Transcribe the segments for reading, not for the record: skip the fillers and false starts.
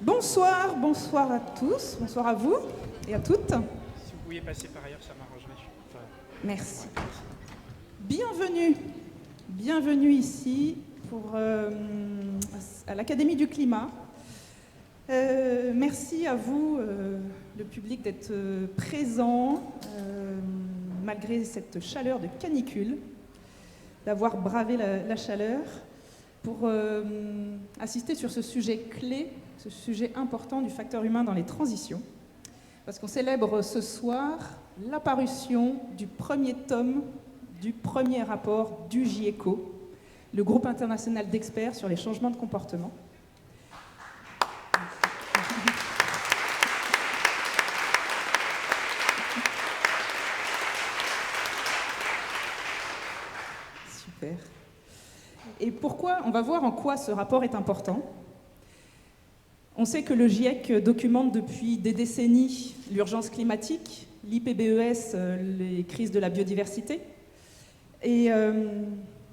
Bonsoir, bonsoir à tous, bonsoir à vous et à toutes. Si vous pouviez passer par ailleurs, ça m'arrangerait. Enfin, Merci. Bienvenue, bienvenue ici à l'Académie du Climat. Merci à vous, le public, d'être présent malgré cette chaleur de canicule, d'avoir bravé la chaleur pour assister sur ce sujet clé, ce sujet important du facteur humain dans les transitions. Parce qu'on célèbre ce soir la parution du premier tome du premier rapport du GIECO, le groupe international d'experts sur les changements de comportement. Super. Et pourquoi? On va voir en quoi ce rapport est important. On sait que le GIEC documente depuis des décennies l'urgence climatique, l'IPBES, les crises de la biodiversité. Et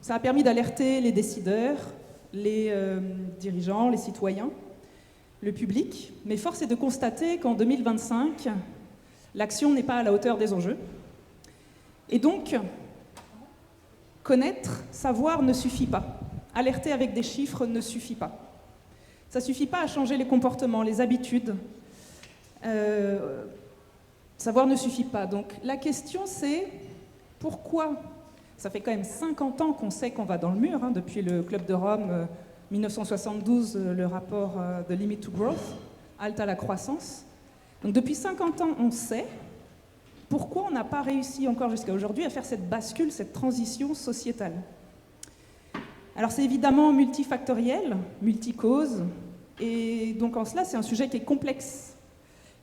ça a permis d'alerter les décideurs, les dirigeants, les citoyens, le public. Mais force est de constater qu'en 2025, l'action n'est pas à la hauteur des enjeux. Et donc, connaître, savoir ne suffit pas. Alerter avec des chiffres ne suffit pas. Ça ne suffit pas à changer les comportements, les habitudes. Savoir ne suffit pas. Donc la question c'est pourquoi? Ça fait quand même 50 ans qu'on sait qu'on va dans le mur, depuis le Club de Rome, 1972, le rapport de Limit to Growth, halte à la croissance. Donc depuis 50 ans, on sait. Pourquoi on n'a pas réussi encore jusqu'à aujourd'hui à faire cette bascule, cette transition sociétale? Alors c'est évidemment multifactoriel, multicause, et donc en cela c'est un sujet qui est complexe,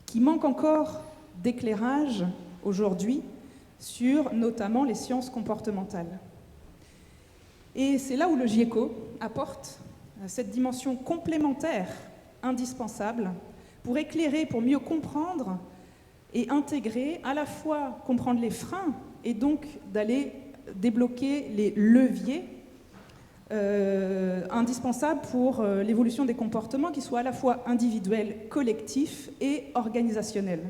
qui manque encore d'éclairage aujourd'hui sur notamment les sciences comportementales. Et c'est là où le GIECO apporte cette dimension complémentaire indispensable pour éclairer, pour mieux comprendre et intégrer, à la fois comprendre les freins et donc d'aller débloquer les leviers indispensable pour l'évolution des comportements qui soient à la fois individuels, collectifs et organisationnels.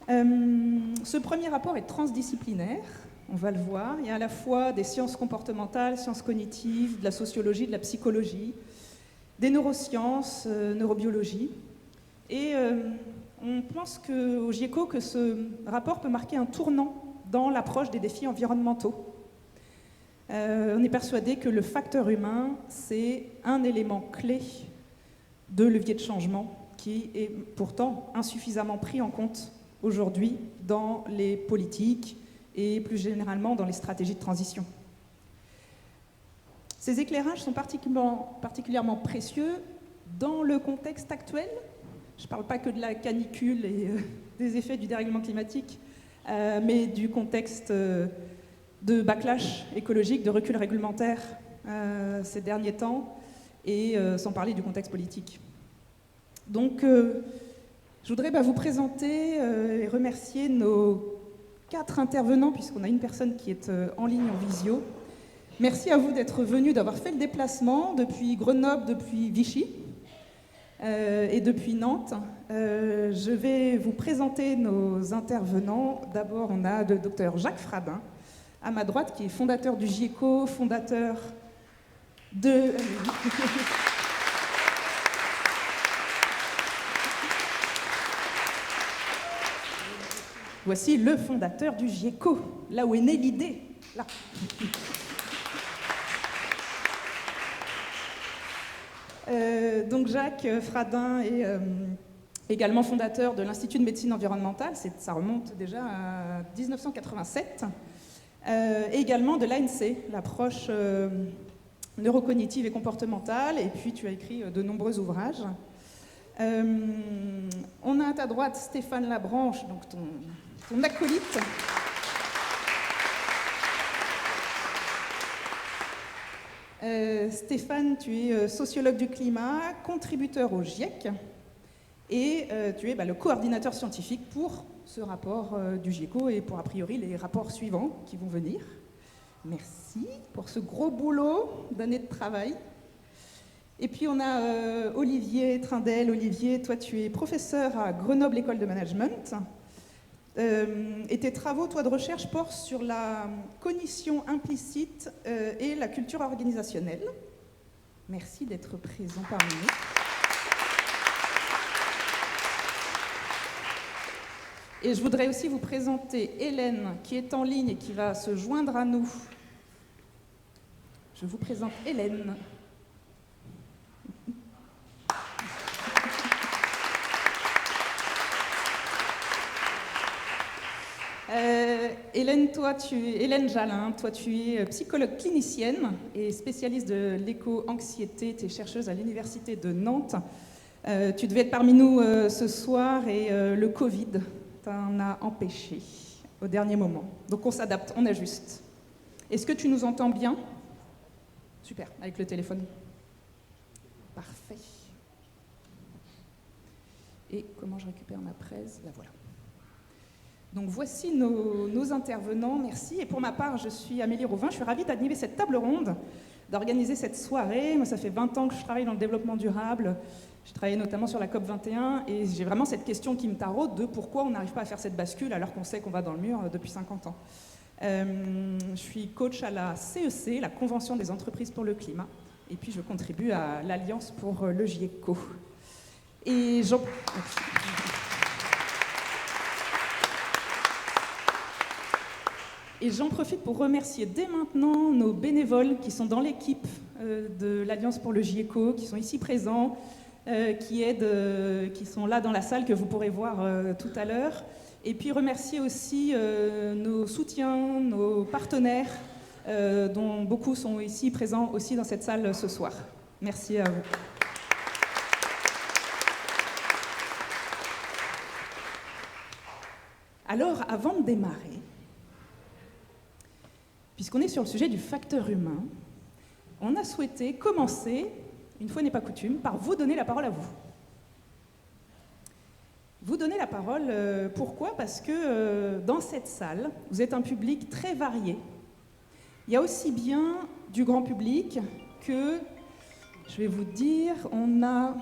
Ce premier rapport est transdisciplinaire, on va le voir. Il y a à la fois des sciences comportementales, sciences cognitives, de la sociologie, de la psychologie, des neurosciences, neurobiologie. Et on pense au GIECO que ce rapport peut marquer un tournant dans l'approche des défis environnementaux. On est persuadé que le facteur humain, c'est un élément clé de levier de changement qui est pourtant insuffisamment pris en compte aujourd'hui dans les politiques et plus généralement dans les stratégies de transition. Ces éclairages sont particulièrement précieux dans le contexte actuel. Je ne parle pas que de la canicule et des effets du dérèglement climatique, mais du contexte de backlash écologique, de recul réglementaire ces derniers temps, et sans parler du contexte politique. Donc, je voudrais vous présenter et remercier nos 4 intervenants, puisqu'on a une personne qui est en ligne en visio. Merci à vous d'être venus, d'avoir fait le déplacement depuis Grenoble, depuis Vichy et depuis Nantes. Je vais vous présenter nos intervenants. D'abord, on a le docteur Jacques Fradin, à ma droite, qui est fondateur du GIECO, fondateur de... Voici le fondateur du GIECO, là où est née l'idée, là. Donc Jacques Fradin est également fondateur de l'Institut de médecine environnementale, ça remonte déjà à 1987, et également de l'ANC, l'approche neurocognitive et comportementale, et puis tu as écrit de nombreux ouvrages. On a à ta droite Stéphane Labranche, donc ton acolyte. Stéphane, tu es sociologue du climat, contributeur au GIEC, et tu es le coordinateur scientifique pour ce rapport du GIECO et pour a priori les rapports suivants qui vont venir. Merci pour ce gros boulot d'année de travail. Et puis on a Olivier Trindel. Olivier, toi tu es professeur à Grenoble École de Management. Et tes travaux, toi, de recherche portent sur la cognition implicite et la culture organisationnelle. Merci d'être présent parmi nous. Et je voudrais aussi vous présenter Hélène, qui est en ligne et qui va se joindre à nous. Je vous présente Hélène. Hélène Jalin, toi tu es psychologue clinicienne et spécialiste de l'éco-anxiété, tu es chercheuse à l'université de Nantes. Tu devais être parmi nous ce soir et le Covid t'en a empêché au dernier moment. Donc on s'adapte, on ajuste. Est-ce que tu nous entends bien? Super, avec le téléphone. Parfait. Et comment je récupère ma presse? La voilà. Donc voici nos intervenants, merci. Et pour ma part, je suis Amélie Rouvin, je suis ravie d'animer cette table ronde, d'organiser cette soirée. Moi, ça fait 20 ans que je travaille dans le développement durable. J'ai travaillé notamment sur la COP21 et j'ai vraiment cette question qui me taraude de pourquoi on n'arrive pas à faire cette bascule alors qu'on sait qu'on va dans le mur depuis 50 ans. Je suis coach à la CEC, la Convention des entreprises pour le climat, et puis je contribue à l'Alliance pour le GIECO. Et j'en profite pour remercier dès maintenant nos bénévoles qui sont dans l'équipe de l'Alliance pour le GIECO, qui sont ici présents, qui aident, qui sont là dans la salle, que vous pourrez voir tout à l'heure. Et puis remercier aussi nos soutiens, nos partenaires, dont beaucoup sont ici présents aussi dans cette salle ce soir. Merci à vous. Alors, avant de démarrer, puisqu'on est sur le sujet du facteur humain, on a souhaité commencer, une fois n'est pas coutume, par vous donner la parole à vous. Vous donner la parole, pourquoi? Parce que dans cette salle, vous êtes un public très varié. Il y a aussi bien du grand public que, je vais vous dire, on a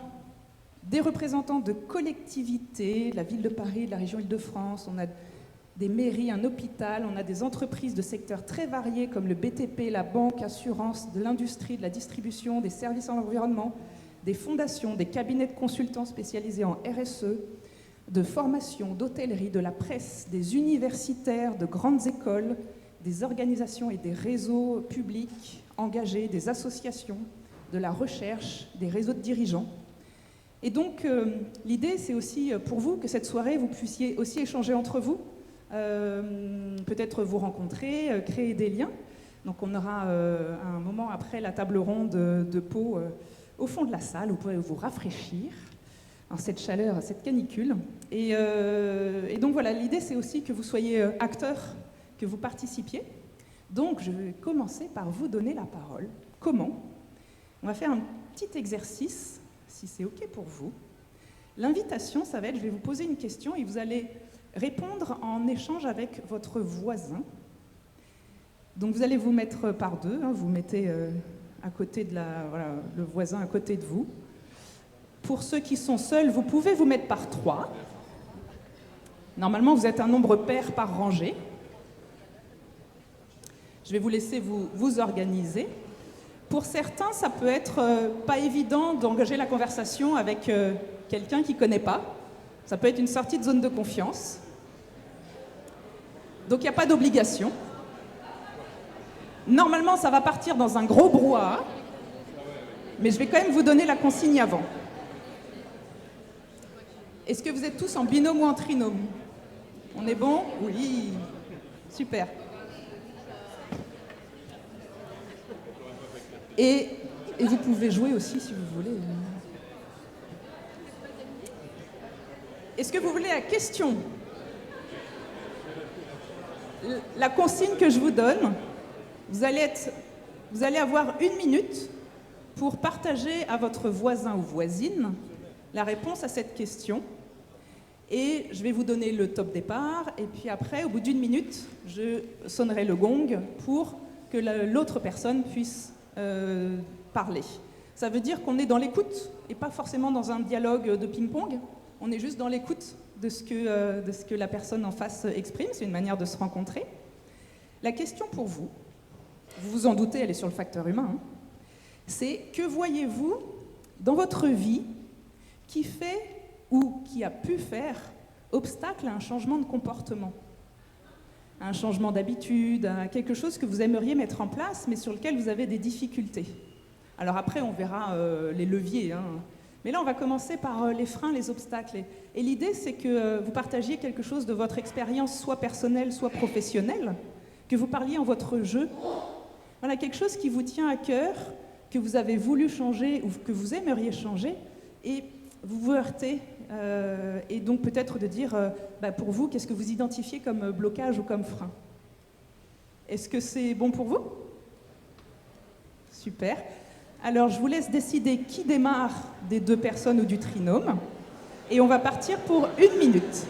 des représentants de collectivités, de la ville de Paris, de la région Île-de-France, on a des mairies, un hôpital, on a des entreprises de secteurs très variés comme le BTP, la banque, assurance, de l'industrie, de la distribution, des services en environnement, des fondations, des cabinets de consultants spécialisés en RSE, de formation, d'hôtellerie, de la presse, des universitaires, de grandes écoles, des organisations et des réseaux publics engagés, des associations, de la recherche, des réseaux de dirigeants. Et donc, l'idée, c'est aussi pour vous que cette soirée, vous puissiez aussi échanger entre vous, peut-être vous rencontrer, créer des liens. Donc on aura un moment après la table ronde de Pau au fond de la salle, vous pourrez vous rafraîchir en cette chaleur, cette canicule. Et donc voilà, l'idée c'est aussi que vous soyez acteurs, que vous participiez. Donc je vais commencer par vous donner la parole. Comment? On va faire un petit exercice, si c'est OK pour vous. L'invitation, ça va être, je vais vous poser une question et vous allez répondre en échange avec votre voisin. Donc vous allez vous mettre par deux, hein, vous mettez à côté de le voisin à côté de vous. Pour ceux qui sont seuls, vous pouvez vous mettre par trois. Normalement, vous êtes un nombre pair par rangée. Je vais vous laisser vous organiser. Pour certains, ça peut être pas évident d'engager la conversation avec quelqu'un qui ne connaît pas. Ça peut être une sortie de zone de confiance. Donc il n'y a pas d'obligation. Normalement, ça va partir dans un gros brouhaha, mais je vais quand même vous donner la consigne avant. Est-ce que vous êtes tous en binôme ou en trinôme? On est bon? Oui. Super. Et vous pouvez jouer aussi si vous voulez. Est-ce que vous voulez la question? La consigne que je vous donne, vous allez avoir 1 minute pour partager à votre voisin ou voisine la réponse à cette question. Et je vais vous donner le top départ. Et puis après, au bout d'1 minute, je sonnerai le gong pour que l'autre personne puisse parler. Ça veut dire qu'on est dans l'écoute et pas forcément dans un dialogue de ping-pong. On est juste dans l'écoute de ce que la personne en face exprime. C'est une manière de se rencontrer. La question pour vous, vous vous en doutez, elle est sur le facteur humain, hein, c'est que voyez-vous dans votre vie qui fait ou qui a pu faire obstacle à un changement de comportement, à un changement d'habitude, à quelque chose que vous aimeriez mettre en place mais sur lequel vous avez des difficultés. Alors après, on verra les leviers, hein. Mais là, on va commencer par les freins, les obstacles. Et l'idée, c'est que vous partagiez quelque chose de votre expérience, soit personnelle, soit professionnelle, que vous parliez en votre jeu. Voilà, quelque chose qui vous tient à cœur, que vous avez voulu changer ou que vous aimeriez changer, et vous vous heurtez. Et donc peut-être de dire, pour vous, qu'est-ce que vous identifiez comme blocage ou comme frein? Est-ce que c'est bon pour vous? Super. Alors, je vous laisse décider qui démarre des deux personnes ou du trinôme. Et on va partir pour 1 minute.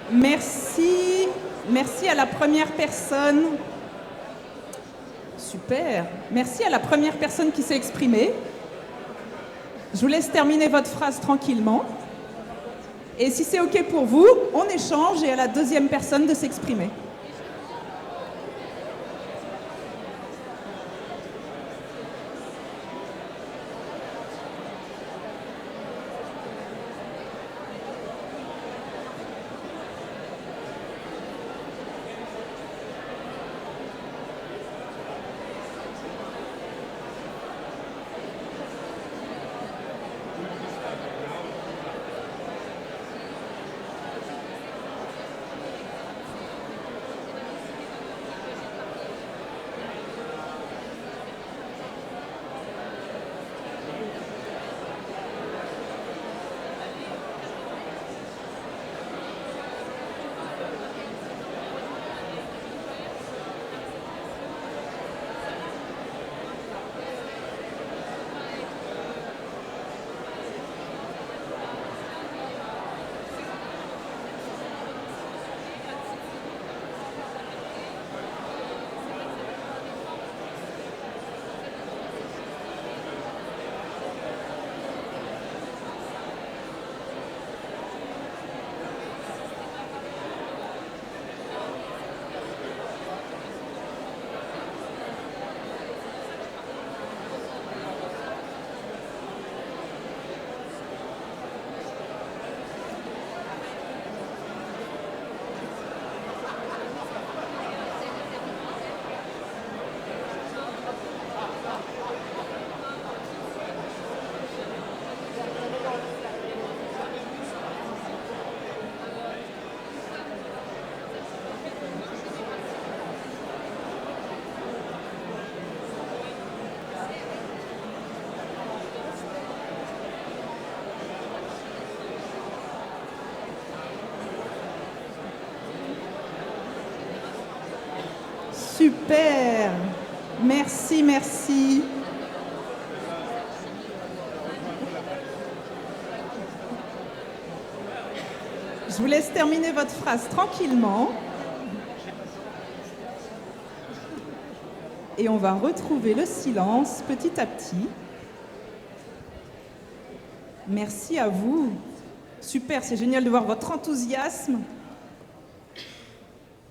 Merci. Merci à la première personne. Super. Merci à la première personne qui s'est exprimée. Je vous laisse terminer votre phrase tranquillement. Et si c'est OK pour vous, on échange et à la deuxième personne de s'exprimer. Super. Merci, merci. Je vous laisse terminer votre phrase tranquillement. Et on va retrouver le silence petit à petit. Merci à vous. Super, c'est génial de voir votre enthousiasme.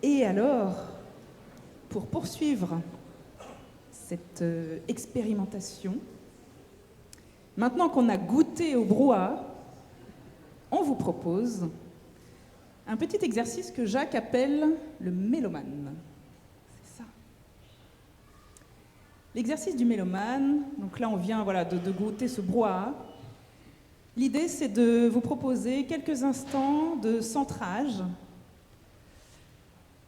Et alors, pour poursuivre cette expérimentation, maintenant qu'on a goûté au brouhaha, on vous propose un petit exercice que Jacques appelle le mélomane. C'est ça. L'exercice du mélomane, donc là on vient de goûter ce brouhaha. L'idée c'est de vous proposer quelques instants de centrage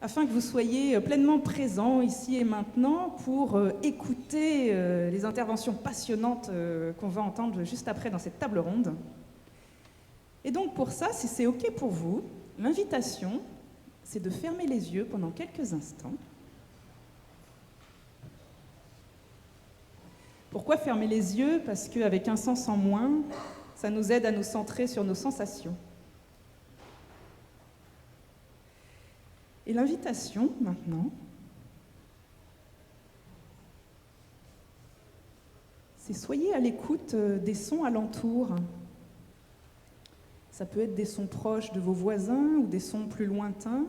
afin que vous soyez pleinement présents ici et maintenant pour écouter les interventions passionnantes qu'on va entendre juste après dans cette table ronde. Et donc pour ça, si c'est OK pour vous, l'invitation, c'est de fermer les yeux pendant quelques instants. Pourquoi fermer les yeux? Parce qu'avec un sens en moins, ça nous aide à nous centrer sur nos sensations. Et l'invitation, maintenant, c'est soyez à l'écoute des sons alentours. Ça peut être des sons proches de vos voisins ou des sons plus lointains,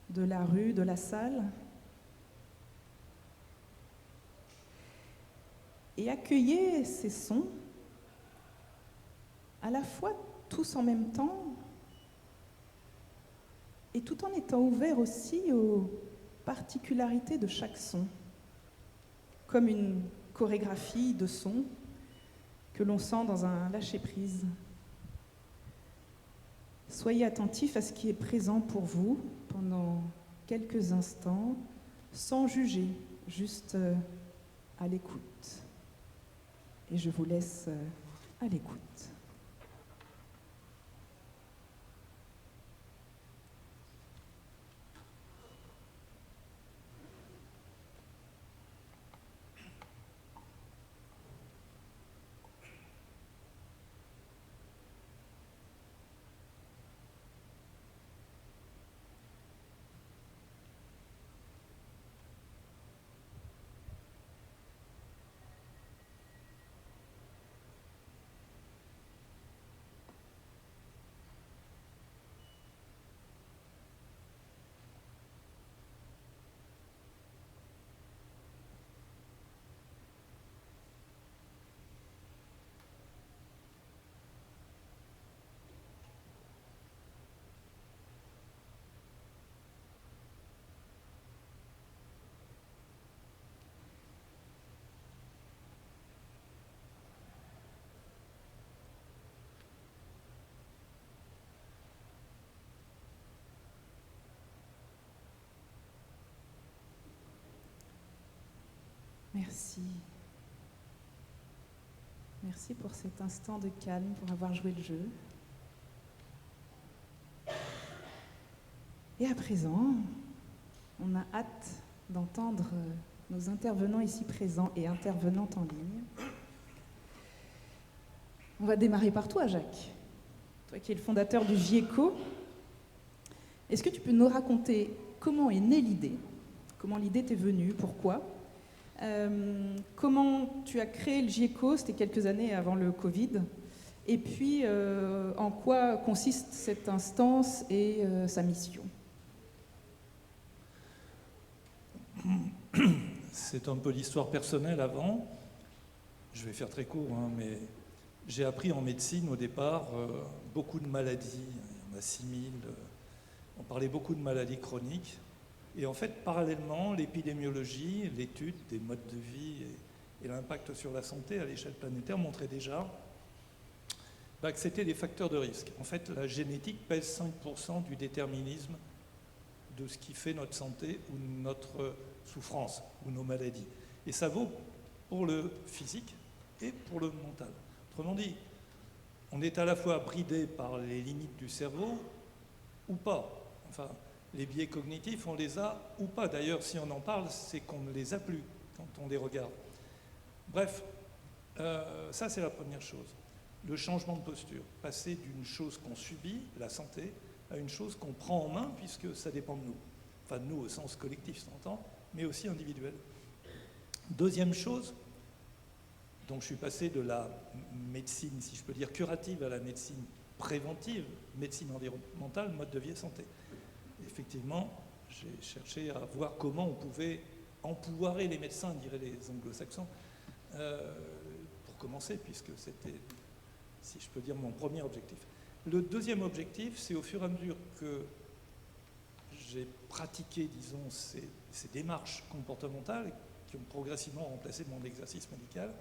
de la rue, de la salle. Et accueillez ces sons, à la fois tous en même temps, et tout en étant ouvert aussi aux particularités de chaque son, comme une chorégraphie de sons que l'on sent dans un lâcher-prise. Soyez attentifs à ce qui est présent pour vous pendant quelques instants, sans juger, juste à l'écoute. Et je vous laisse à l'écoute. Merci. Merci pour cet instant de calme, pour avoir joué le jeu. Et à présent, on a hâte d'entendre nos intervenants ici présents et intervenantes en ligne. On va démarrer par toi, Jacques. Toi qui es le fondateur du GIECO. Est-ce que tu peux nous raconter comment est née l'idée? Comment l'idée t'est venue? Pourquoi? Comment tu as créé le GIECO? C'était quelques années avant le Covid. Et puis, en quoi consiste cette instance et sa mission? C'est un peu l'histoire personnelle avant. Je vais faire très court, mais j'ai appris en médecine au départ beaucoup de maladies. Il y en a 6000. On parlait beaucoup de maladies chroniques. Et en fait, parallèlement, l'épidémiologie, l'étude des modes de vie et l'impact sur la santé à l'échelle planétaire montraient déjà que c'était des facteurs de risque. En fait, la génétique pèse 5% du déterminisme de ce qui fait notre santé ou notre souffrance ou nos maladies. Et ça vaut pour le physique et pour le mental. Autrement dit, on est à la fois bridé par les limites du cerveau ou pas. Enfin, Les biais cognitifs, on les a ou pas. D'ailleurs, si on en parle, c'est qu'on ne les a plus quand on les regarde. Bref, ça c'est la première chose. Le changement de posture. Passer d'une chose qu'on subit, la santé, à une chose qu'on prend en main, puisque ça dépend de nous. Enfin, de nous au sens collectif, s'entend, mais aussi individuel. Deuxième chose, donc je suis passé de la médecine, si je peux dire, curative à la médecine préventive, médecine environnementale, mode de vie et santé. Effectivement, j'ai cherché à voir comment on pouvait empouvoirer les médecins, diraient les anglo-saxons, pour commencer, puisque c'était, si je peux dire, mon premier objectif. Le deuxième objectif, c'est au fur et à mesure que j'ai pratiqué, disons, ces démarches comportementales qui ont progressivement remplacé mon exercice médical,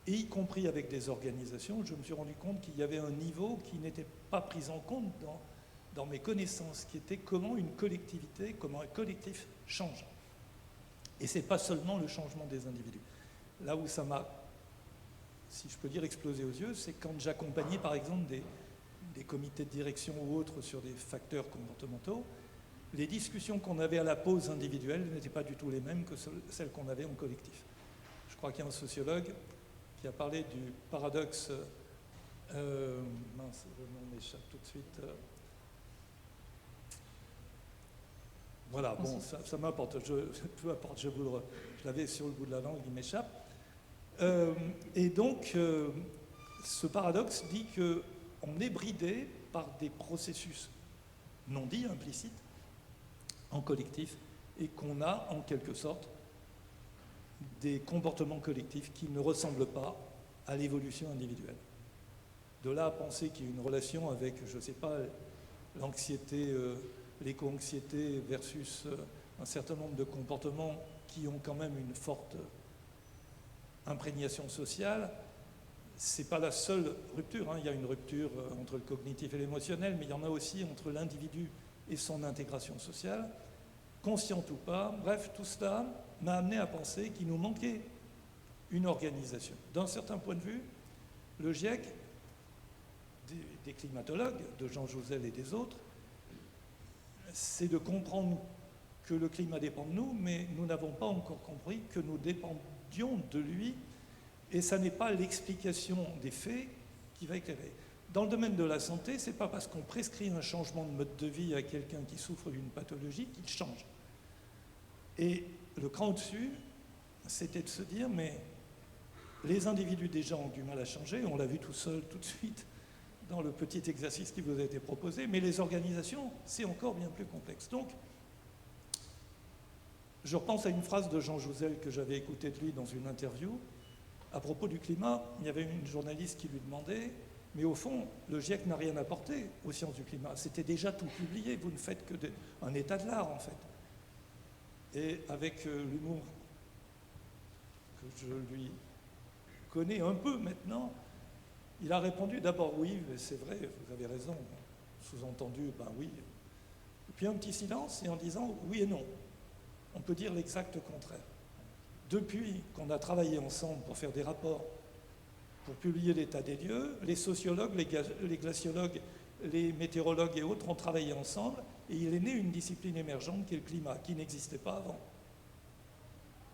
et y compris avec des organisations, je me suis rendu compte qu'il y avait un niveau qui n'était pas pris en compte dans mes connaissances, qui était comment une collectivité, comment un collectif change. Et ce n'est pas seulement le changement des individus. Là où ça m'a, si je peux dire, explosé aux yeux, c'est quand j'accompagnais par exemple des comités de direction ou autres sur des facteurs comportementaux, les discussions qu'on avait à la pause individuelle n'étaient pas du tout les mêmes que celles qu'on avait en collectif. Je crois qu'il y a un sociologue qui a parlé du paradoxe, mince, le nom m'échappe tout de suite. Voilà, bon, ça m'importe, peu importe, je l'avais sur le bout de la langue, il m'échappe. Et donc, ce paradoxe dit qu'on est bridé par des processus non dits, implicites, en collectif, et qu'on a en quelque sorte des comportements collectifs qui ne ressemblent pas à l'évolution individuelle. De là à penser qu'il y a une relation avec, je ne sais pas, l'anxiété, l'éco-anxiété versus un certain nombre de comportements qui ont quand même une forte imprégnation sociale, ce n'est pas la seule rupture. Il y a une rupture entre le cognitif et l'émotionnel, mais il y en a aussi entre l'individu et son intégration sociale, consciente ou pas. Bref, tout cela m'a amené à penser qu'il nous manquait une organisation. D'un certain point de vue, le GIEC, des climatologues, de Jean Jouzel et des autres, c'est de comprendre que le climat dépend de nous, mais nous n'avons pas encore compris que nous dépendions de lui, et ça n'est pas l'explication des faits qui va éclairer. Dans le domaine de la santé, ce n'est pas parce qu'on prescrit un changement de mode de vie à quelqu'un qui souffre d'une pathologie qu'il change. Et le cran au-dessus, c'était de se dire, mais les individus déjà ont du mal à changer, on l'a vu tout seul, tout de suite, dans le petit exercice qui vous a été proposé, mais les organisations, c'est encore bien plus complexe. Donc, je repense à une phrase de Jean Jouzel que j'avais écoutée de lui dans une interview. À propos du climat, il y avait une journaliste qui lui demandait, mais au fond, le GIEC n'a rien apporté aux sciences du climat. C'était déjà tout publié, vous ne faites que un état de l'art, en fait. Et avec l'humour que je lui connais un peu maintenant, il a répondu d'abord oui, c'est vrai, vous avez raison, sous-entendu, ben oui. Et puis un petit silence et en disant oui et non. On peut dire l'exact contraire. Depuis qu'on a travaillé ensemble pour faire des rapports, pour publier l'état des lieux, les sociologues, les glaciologues, les météorologues et autres ont travaillé ensemble et il est né une discipline émergente qui est le climat, qui n'existait pas avant.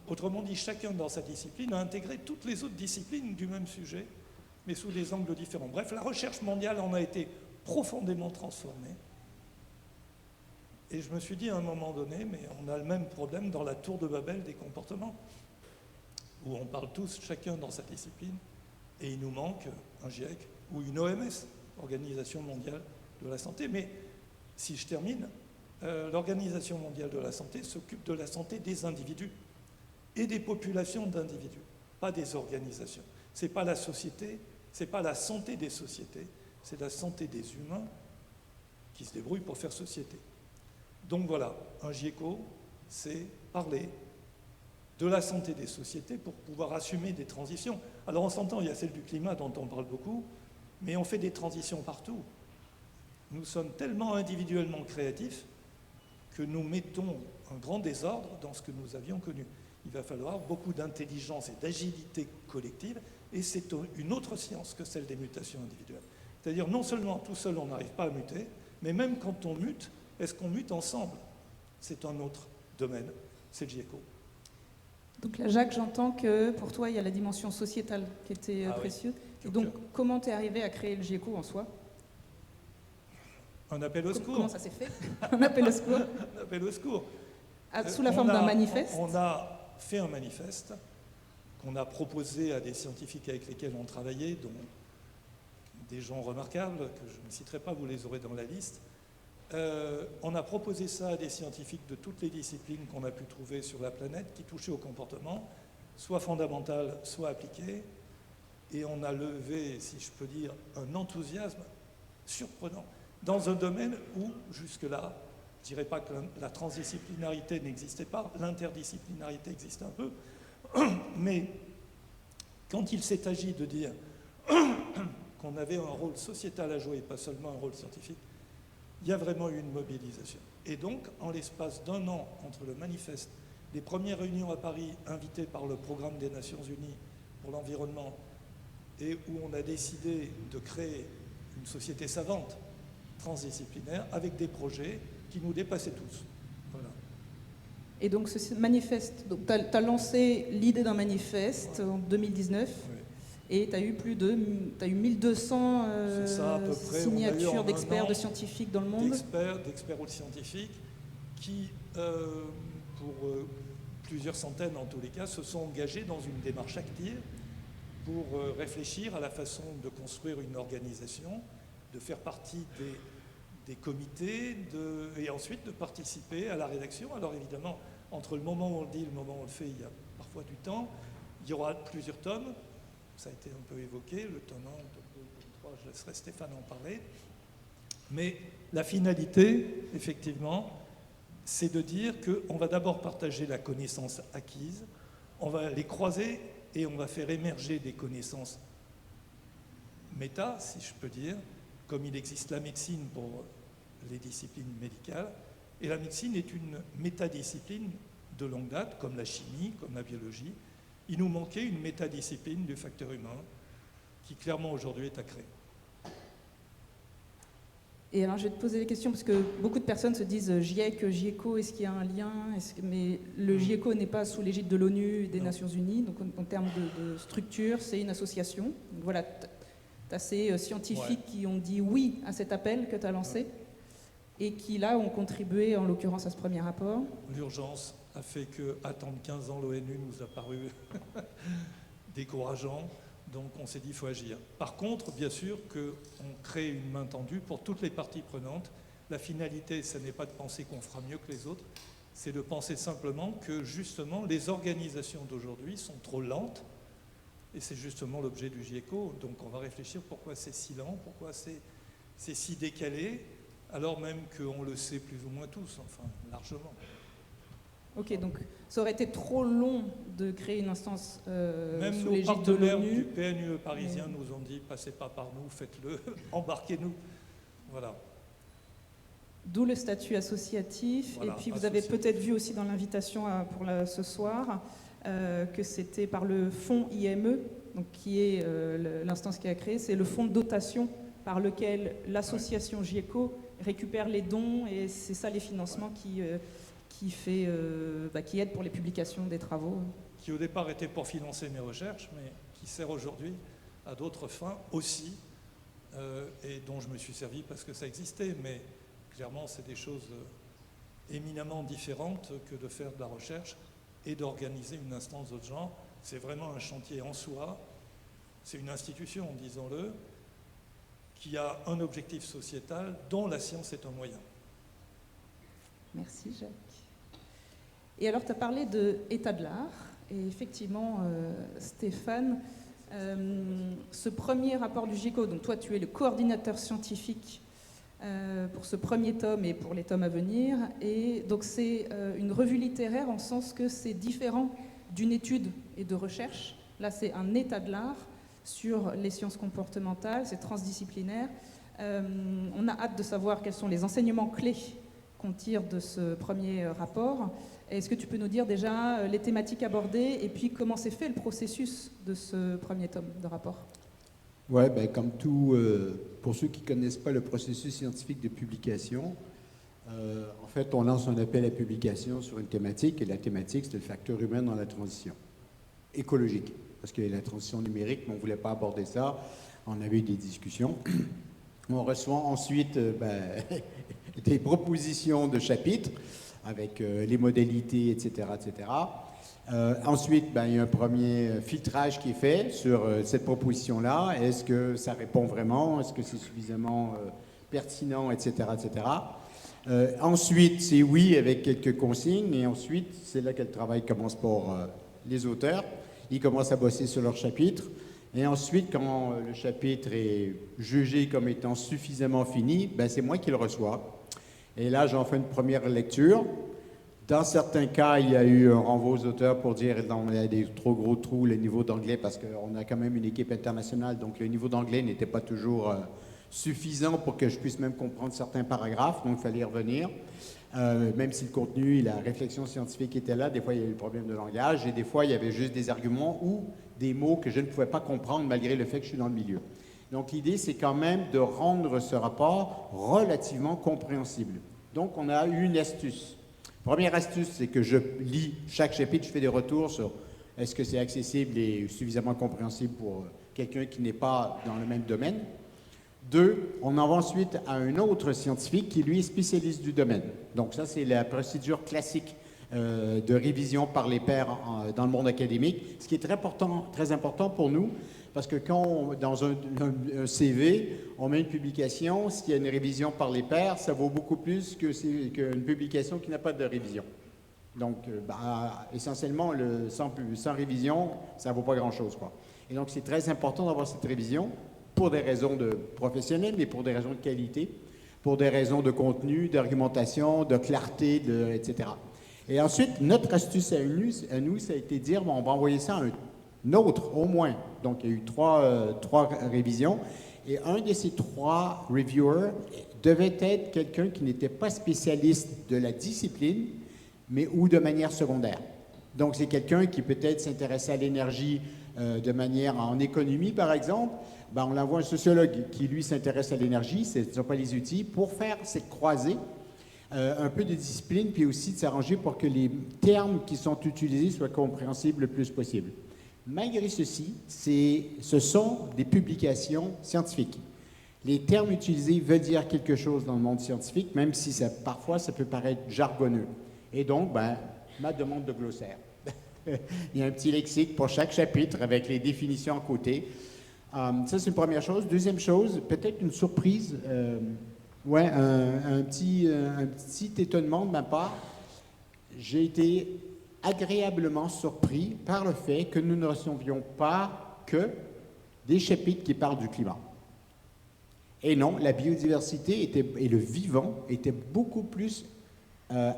Autrement dit, chacun dans sa discipline a intégré toutes les autres disciplines du même sujet, mais sous des angles différents. Bref, la recherche mondiale en a été profondément transformée. Et je me suis dit à un moment donné, mais on a le même problème dans la tour de Babel des comportements, où on parle tous, chacun dans sa discipline, et il nous manque un GIEC ou une OMS, Organisation mondiale de la santé. Mais si je termine, l'Organisation mondiale de la santé s'occupe de la santé des individus et des populations d'individus, pas des organisations. Ce n'est pas la société, ce n'est pas la santé des sociétés, c'est la santé des humains qui se débrouillent pour faire société. Donc voilà, un GIECO, c'est parler de la santé des sociétés pour pouvoir assumer des transitions. Alors on s'entend, il y a celle du climat dont on parle beaucoup, mais on fait des transitions partout. Nous sommes tellement individuellement créatifs que nous mettons un grand désordre dans ce que nous avions connu. Il va falloir beaucoup d'intelligence et d'agilité collective, et c'est une autre science que celle des mutations individuelles. C'est-à-dire non seulement tout seul on n'arrive pas à muter, mais même quand on mute, Est-ce qu'on mute ensemble? C'est un autre domaine, c'est le GIECO. Donc là, Jacques, j'entends que pour toi, il y a la dimension sociétale qui était précieuse. Et donc, comment tu es arrivé à créer le GIECO en soi? Un appel au secours. Comment ça s'est fait? Un appel au secours? Un appel au secours. Sous la forme d'un manifeste? On a fait un manifeste qu'on a proposé à des scientifiques avec lesquels on travaillait, dont des gens remarquables, que je ne citerai pas, vous les aurez dans la liste. On a proposé ça à des scientifiques de toutes les disciplines qu'on a pu trouver sur la planète, qui touchaient au comportement, soit fondamental, soit appliqué. Et on a levé, si je peux dire, un enthousiasme surprenant dans un domaine où, jusque-là, je ne dirais pas que la transdisciplinarité n'existait pas, l'interdisciplinarité existe un peu, mais quand il s'est agi de dire qu'on avait un rôle sociétal à jouer, pas seulement un rôle scientifique, il y a vraiment eu une mobilisation. Et donc, en l'espace d'un an, entre le manifeste, les premières réunions à Paris invitées par le Programme des Nations Unies pour l'environnement, et où on a décidé de créer une société savante, transdisciplinaire, avec des projets qui nous dépassaient tous. Voilà. Et donc ce manifeste, tu as lancé l'idée d'un manifeste en 2019, et tu as eu t'as eu 1200 signatures d'experts, de scientifiques dans le monde. D'experts ou de scientifiques qui, pour plusieurs centaines en tous les cas, se sont engagés dans une démarche active pour réfléchir à la façon de construire une organisation, de faire partie des comités et ensuite de participer à la rédaction. Alors évidemment, entre le moment où on le dit et le moment où on le fait, il y a parfois du temps. Il y aura plusieurs tomes, ça a été un peu évoqué, le tome 1, le 2, le 3, je laisserai Stéphane en parler. Mais la finalité, effectivement, c'est de dire qu'on va d'abord partager la connaissance acquise, on va les croiser et on va faire émerger des connaissances méta, si je peux dire, comme il existe la médecine pour les disciplines médicales. Et la médecine est une métadiscipline de longue date, comme la chimie, comme la biologie. Il nous manquait une métadiscipline du facteur humain qui clairement aujourd'hui est à créer. Et alors je vais te poser des questions parce que beaucoup de personnes se disent GIEC, GIECO, est-ce qu'il y a un lien? Mais le GIECO n'est pas sous l'égide de l'ONU et des Nations Unies, donc en termes de structure, c'est une association. Donc voilà, tu as ces scientifiques qui ont dit oui à cet appel que tu as lancé et qui là ont contribué en l'occurrence à ce premier rapport. L'urgence a fait qu'attendre 15 ans l'ONU nous a paru décourageant. Donc on s'est dit qu'il faut agir. Par contre, bien sûr qu'on crée une main tendue pour toutes les parties prenantes. La finalité, ce n'est pas de penser qu'on fera mieux que les autres, c'est de penser simplement que justement les organisations d'aujourd'hui sont trop lentes. Et c'est justement l'objet du GIECO. Donc on va réfléchir pourquoi c'est si lent, pourquoi c'est si décalé, alors même qu'on le sait plus ou moins tous, enfin largement. Ok, donc ça aurait été trop long de créer une instance même sous nos l'égide de partenaires l'ONU. du PNUE parisien nous ont dit, passez pas par nous, faites-le, embarquez-nous. Voilà. D'où le statut associatif. Voilà, et puis vous avez peut-être vu aussi dans l'invitation pour ce soir que c'était par le fonds IME, donc qui est l'instance qui a créé, c'est le fonds de dotation par lequel l'association GIECO récupère les dons, et c'est ça les financements qui aide pour les publications des travaux. Qui au départ était pour financer mes recherches, mais qui sert aujourd'hui à d'autres fins aussi, et dont je me suis servi parce que ça existait, mais clairement c'est des choses éminemment différentes que de faire de la recherche et d'organiser une instance d'autre genre. C'est vraiment un chantier en soi, c'est une institution, disons-le, qui a un objectif sociétal dont la science est un moyen. Merci Jacques. Et alors, tu as parlé d'état de l'art, et effectivement, Stéphane, ce premier rapport du GIECO, donc toi tu es le coordinateur scientifique pour ce premier tome et pour les tomes à venir, et donc c'est une revue littéraire en sens que c'est différent d'une étude et de recherche. Là, c'est un état de l'art sur les sciences comportementales, c'est transdisciplinaire. On a hâte de savoir quels sont les enseignements clés qu'on tire de ce premier rapport. Est-ce que tu peux nous dire déjà les thématiques abordées et puis comment s'est fait le processus de ce premier tome de rapport? Oui, comme tout, pour ceux qui ne connaissent pas le processus scientifique de publication, En fait, on lance un appel à publication sur une thématique, et la thématique, c'est le facteur humain dans la transition écologique. Parce qu'il y a la transition numérique, mais on ne voulait pas aborder ça. On avait eu des discussions. On reçoit ensuite des propositions de chapitres avec les modalités, etc., etc. Ensuite, il y a un premier filtrage qui est fait sur cette proposition-là. Est-ce que ça répond vraiment? Est-ce que c'est suffisamment pertinent, etc., etc. Ensuite, c'est oui avec quelques consignes. Et ensuite, c'est là que le travail commence pour les auteurs. Ils commencent à bosser sur leur chapitre. Et ensuite, quand le chapitre est jugé comme étant suffisamment fini, c'est moi qui le reçois. Et là, j'en fais une première lecture. Dans certains cas, il y a eu un renvoi aux auteurs pour dire qu'il y a des trop gros trous, le niveau d'anglais, parce qu'on a quand même une équipe internationale, donc le niveau d'anglais n'était pas toujours suffisant pour que je puisse même comprendre certains paragraphes, donc il fallait y revenir. Même si le contenu et la réflexion scientifique étaient là, des fois il y a eu des problèmes de langage et des fois il y avait juste des arguments ou des mots que je ne pouvais pas comprendre malgré le fait que je suis dans le milieu. Donc l'idée, c'est quand même de rendre ce rapport relativement compréhensible. Donc on a eu une astuce. Première astuce, c'est que je lis chaque chapitre, je fais des retours sur est-ce que c'est accessible et suffisamment compréhensible pour quelqu'un qui n'est pas dans le même domaine. 2, on en va ensuite à un autre scientifique qui, lui, est spécialiste du domaine. Donc ça, c'est la procédure classique de révision par les pairs dans le monde académique, ce qui est très important pour nous, parce que quand, dans un CV, on met une publication, s'il y a une révision par les pairs, ça vaut beaucoup plus qu'une publication qui n'a pas de révision. Donc, essentiellement, sans révision, ça ne vaut pas grand-chose, quoi. Et donc, c'est très important d'avoir cette révision, pour des raisons professionnelles, mais pour des raisons de qualité, pour des raisons de contenu, d'argumentation, de clarté, etc. Et ensuite, notre astuce à nous, ça a été de dire, on va envoyer ça à un autre, au moins. Donc, il y a eu trois révisions. Et un de ces 3 reviewers devait être quelqu'un qui n'était pas spécialiste de la discipline, mais ou de manière secondaire. Donc, c'est quelqu'un qui peut-être s'intéressait à l'énergie de manière en économie, par exemple. On envoie un sociologue qui, lui, s'intéresse à l'énergie, ce ne sont pas les outils, pour faire cette croisée, un peu de discipline, puis aussi de s'arranger pour que les termes qui sont utilisés soient compréhensibles le plus possible. Malgré ceci, ce sont des publications scientifiques. Les termes utilisés veulent dire quelque chose dans le monde scientifique, même si parfois ça peut paraître jargonneux. Et donc, ma demande de glossaire. Il y a un petit lexique pour chaque chapitre avec les définitions à côté. Ça, c'est une première chose. Deuxième chose, peut-être une surprise, un petit étonnement de ma part. J'ai été agréablement surpris par le fait que nous ne recevions pas que des chapitres qui parlent du climat. Et non, la biodiversité et le vivant étaient beaucoup plus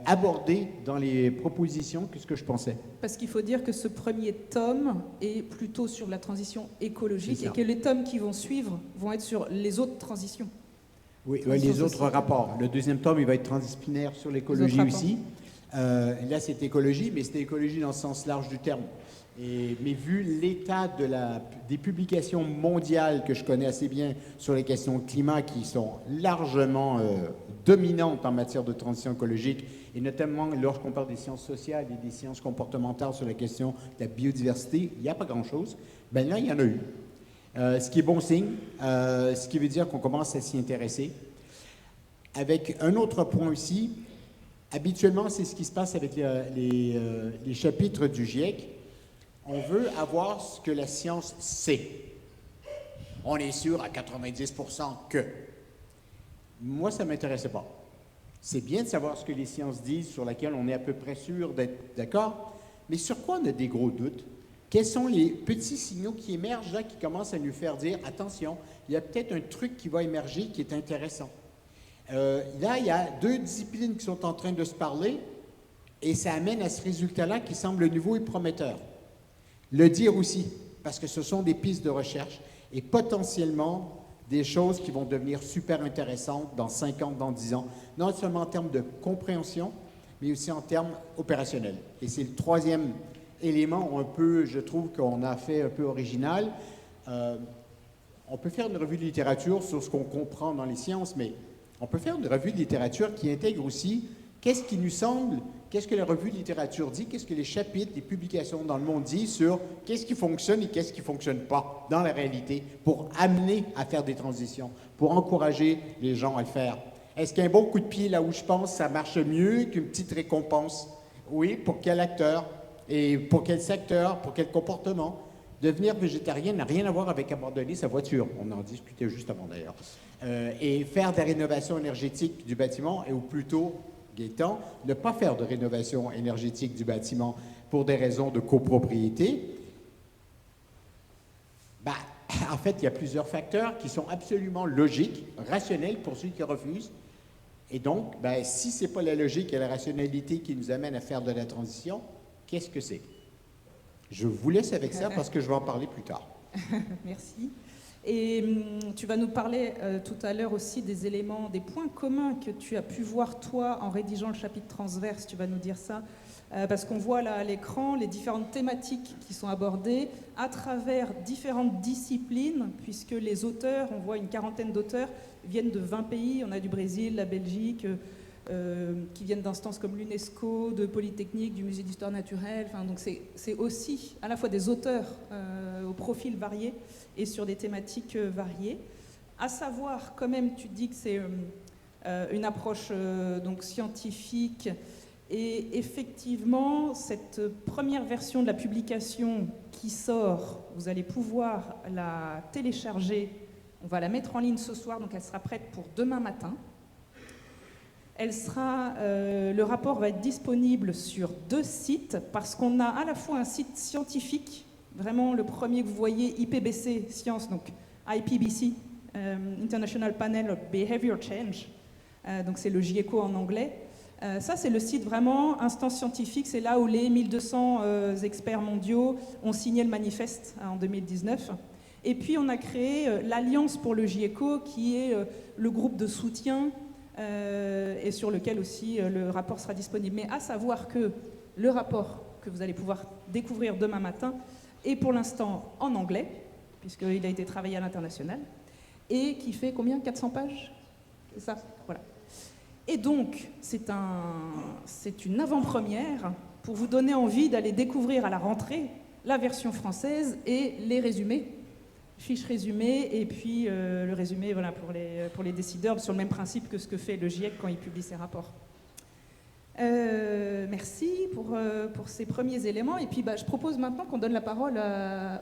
abordé dans les propositions que ce que je pensais. Parce qu'il faut dire que ce premier tome est plutôt sur la transition écologique et que les tomes qui vont suivre vont être sur les autres transitions. Oui, les autres rapports. Le deuxième tome, il va être transdisciplinaire sur l'écologie aussi. Là, c'est écologie, mais c'est écologie dans le sens large du terme. Mais vu l'état des publications mondiales que je connais assez bien sur les questions de climat qui sont largement dominantes en matière de transition écologique, et notamment lorsqu'on parle des sciences sociales et des sciences comportementales sur la question de la biodiversité, il n'y a pas grand-chose. Là, il y en a eu. Ce qui est bon signe, ce qui veut dire qu'on commence à s'y intéresser. Avec un autre point aussi, habituellement, c'est ce qui se passe avec les chapitres du GIEC. On veut avoir ce que la science sait. On est sûr à 90% que. Moi, ça ne m'intéressait pas. C'est bien de savoir ce que les sciences disent, sur laquelle on est à peu près sûr d'être d'accord, mais sur quoi on a des gros doutes? Quels sont les petits signaux qui émergent là, qui commencent à nous faire dire, attention, il y a peut-être un truc qui va émerger qui est intéressant. Là, il y a 2 disciplines qui sont en train de se parler, et ça amène à ce résultat-là qui semble nouveau et prometteur. Le dire aussi, parce que ce sont des pistes de recherche et potentiellement des choses qui vont devenir super intéressantes dans 5 ans, dans 10 ans, non seulement en termes de compréhension, mais aussi en termes opérationnels. Et c'est le 3e élément, je trouve qu'on a fait un peu original. On peut faire une revue de littérature sur ce qu'on comprend dans les sciences, mais On peut faire une revue de littérature qui intègre aussi qu'est-ce qui nous semble, qu'est-ce que la revue de littérature dit, qu'est-ce que les chapitres, les publications dans le monde disent sur qu'est-ce qui fonctionne et qu'est-ce qui ne fonctionne pas dans la réalité pour amener à faire des transitions, pour encourager les gens à le faire. Est-ce qu'un bon coup de pied là où je pense, ça marche mieux qu'une petite récompense? Oui, pour quel acteur et pour quel secteur, pour quel comportement? Devenir végétarien n'a rien à voir avec abandonner sa voiture. On en discutait juste avant d'ailleurs. Et faire de la rénovation énergétique du bâtiment, ou plutôt, Gaëtan, ne pas faire de rénovation énergétique du bâtiment pour des raisons de copropriété. En fait, il y a plusieurs facteurs qui sont absolument logiques, rationnels pour ceux qui refusent. Et donc, si ce n'est pas la logique et la rationalité qui nous amène à faire de la transition, qu'est-ce que c'est? Je vous laisse avec ça parce que je vais en parler plus tard. Merci. Et tu vas nous parler tout à l'heure aussi des éléments, des points communs que tu as pu voir toi en rédigeant le chapitre transverse, tu vas nous dire ça, parce qu'on voit là à l'écran les différentes thématiques qui sont abordées à travers différentes disciplines, puisque les auteurs, on voit une quarantaine d'auteurs, viennent de 20 pays, on a du Brésil, la Belgique, qui viennent d'instances comme l'UNESCO, de Polytechnique, du Musée d'Histoire Naturelle. Enfin, donc c'est aussi à la fois des auteurs aux profils variés et sur des thématiques variées. À savoir, quand même, tu dis que c'est une approche donc scientifique. Et effectivement, cette première version de la publication qui sort, vous allez pouvoir la télécharger. On va la mettre en ligne ce soir, donc elle sera prête pour demain matin. Le rapport va être disponible sur 2 sites, parce qu'on a à la fois un site scientifique, vraiment le premier que vous voyez, IPBC Science, donc IPBC, International Panel of Behavior Change, donc c'est le GIECO en anglais. Ça, c'est le site vraiment instance scientifique, c'est là où les 1200 experts mondiaux ont signé le manifeste en 2019. Et puis on a créé l'Alliance pour le GIECO, qui est le groupe de soutien et sur lequel aussi le rapport sera disponible. Mais à savoir que le rapport que vous allez pouvoir découvrir demain matin est pour l'instant en anglais, puisqu'il a été travaillé à l'international, et qui fait combien? 400 pages? C'est ça? Voilà. Et donc, c'est une avant-première pour vous donner envie d'aller découvrir à la rentrée la version française et les résumés, fiches résumées, et puis le résumé voilà, pour les décideurs, sur le même principe que ce que fait le GIEC quand il publie ses rapports. Merci pour ces premiers éléments. Et puis je propose maintenant qu'on donne la parole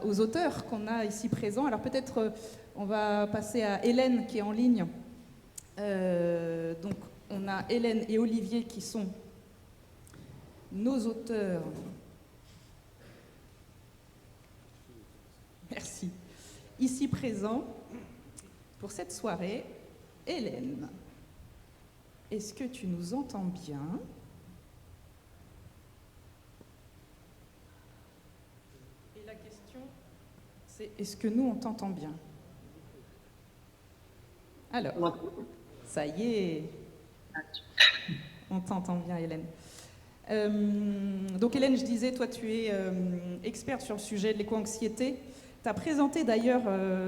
aux auteurs qu'on a ici présents. Alors peut-être on va passer à Hélène qui est en ligne. Donc on a Hélène et Olivier qui sont nos auteurs. Merci. Ici présents pour cette soirée. Hélène, est-ce que tu nous entends bien ? Et la question, c'est est-ce que nous, on t'entend bien ? Alors, ça y est, on t'entend bien, Hélène. Donc Hélène, je disais, toi tu es experte sur le sujet de l'éco-anxiété. Tu as présenté d'ailleurs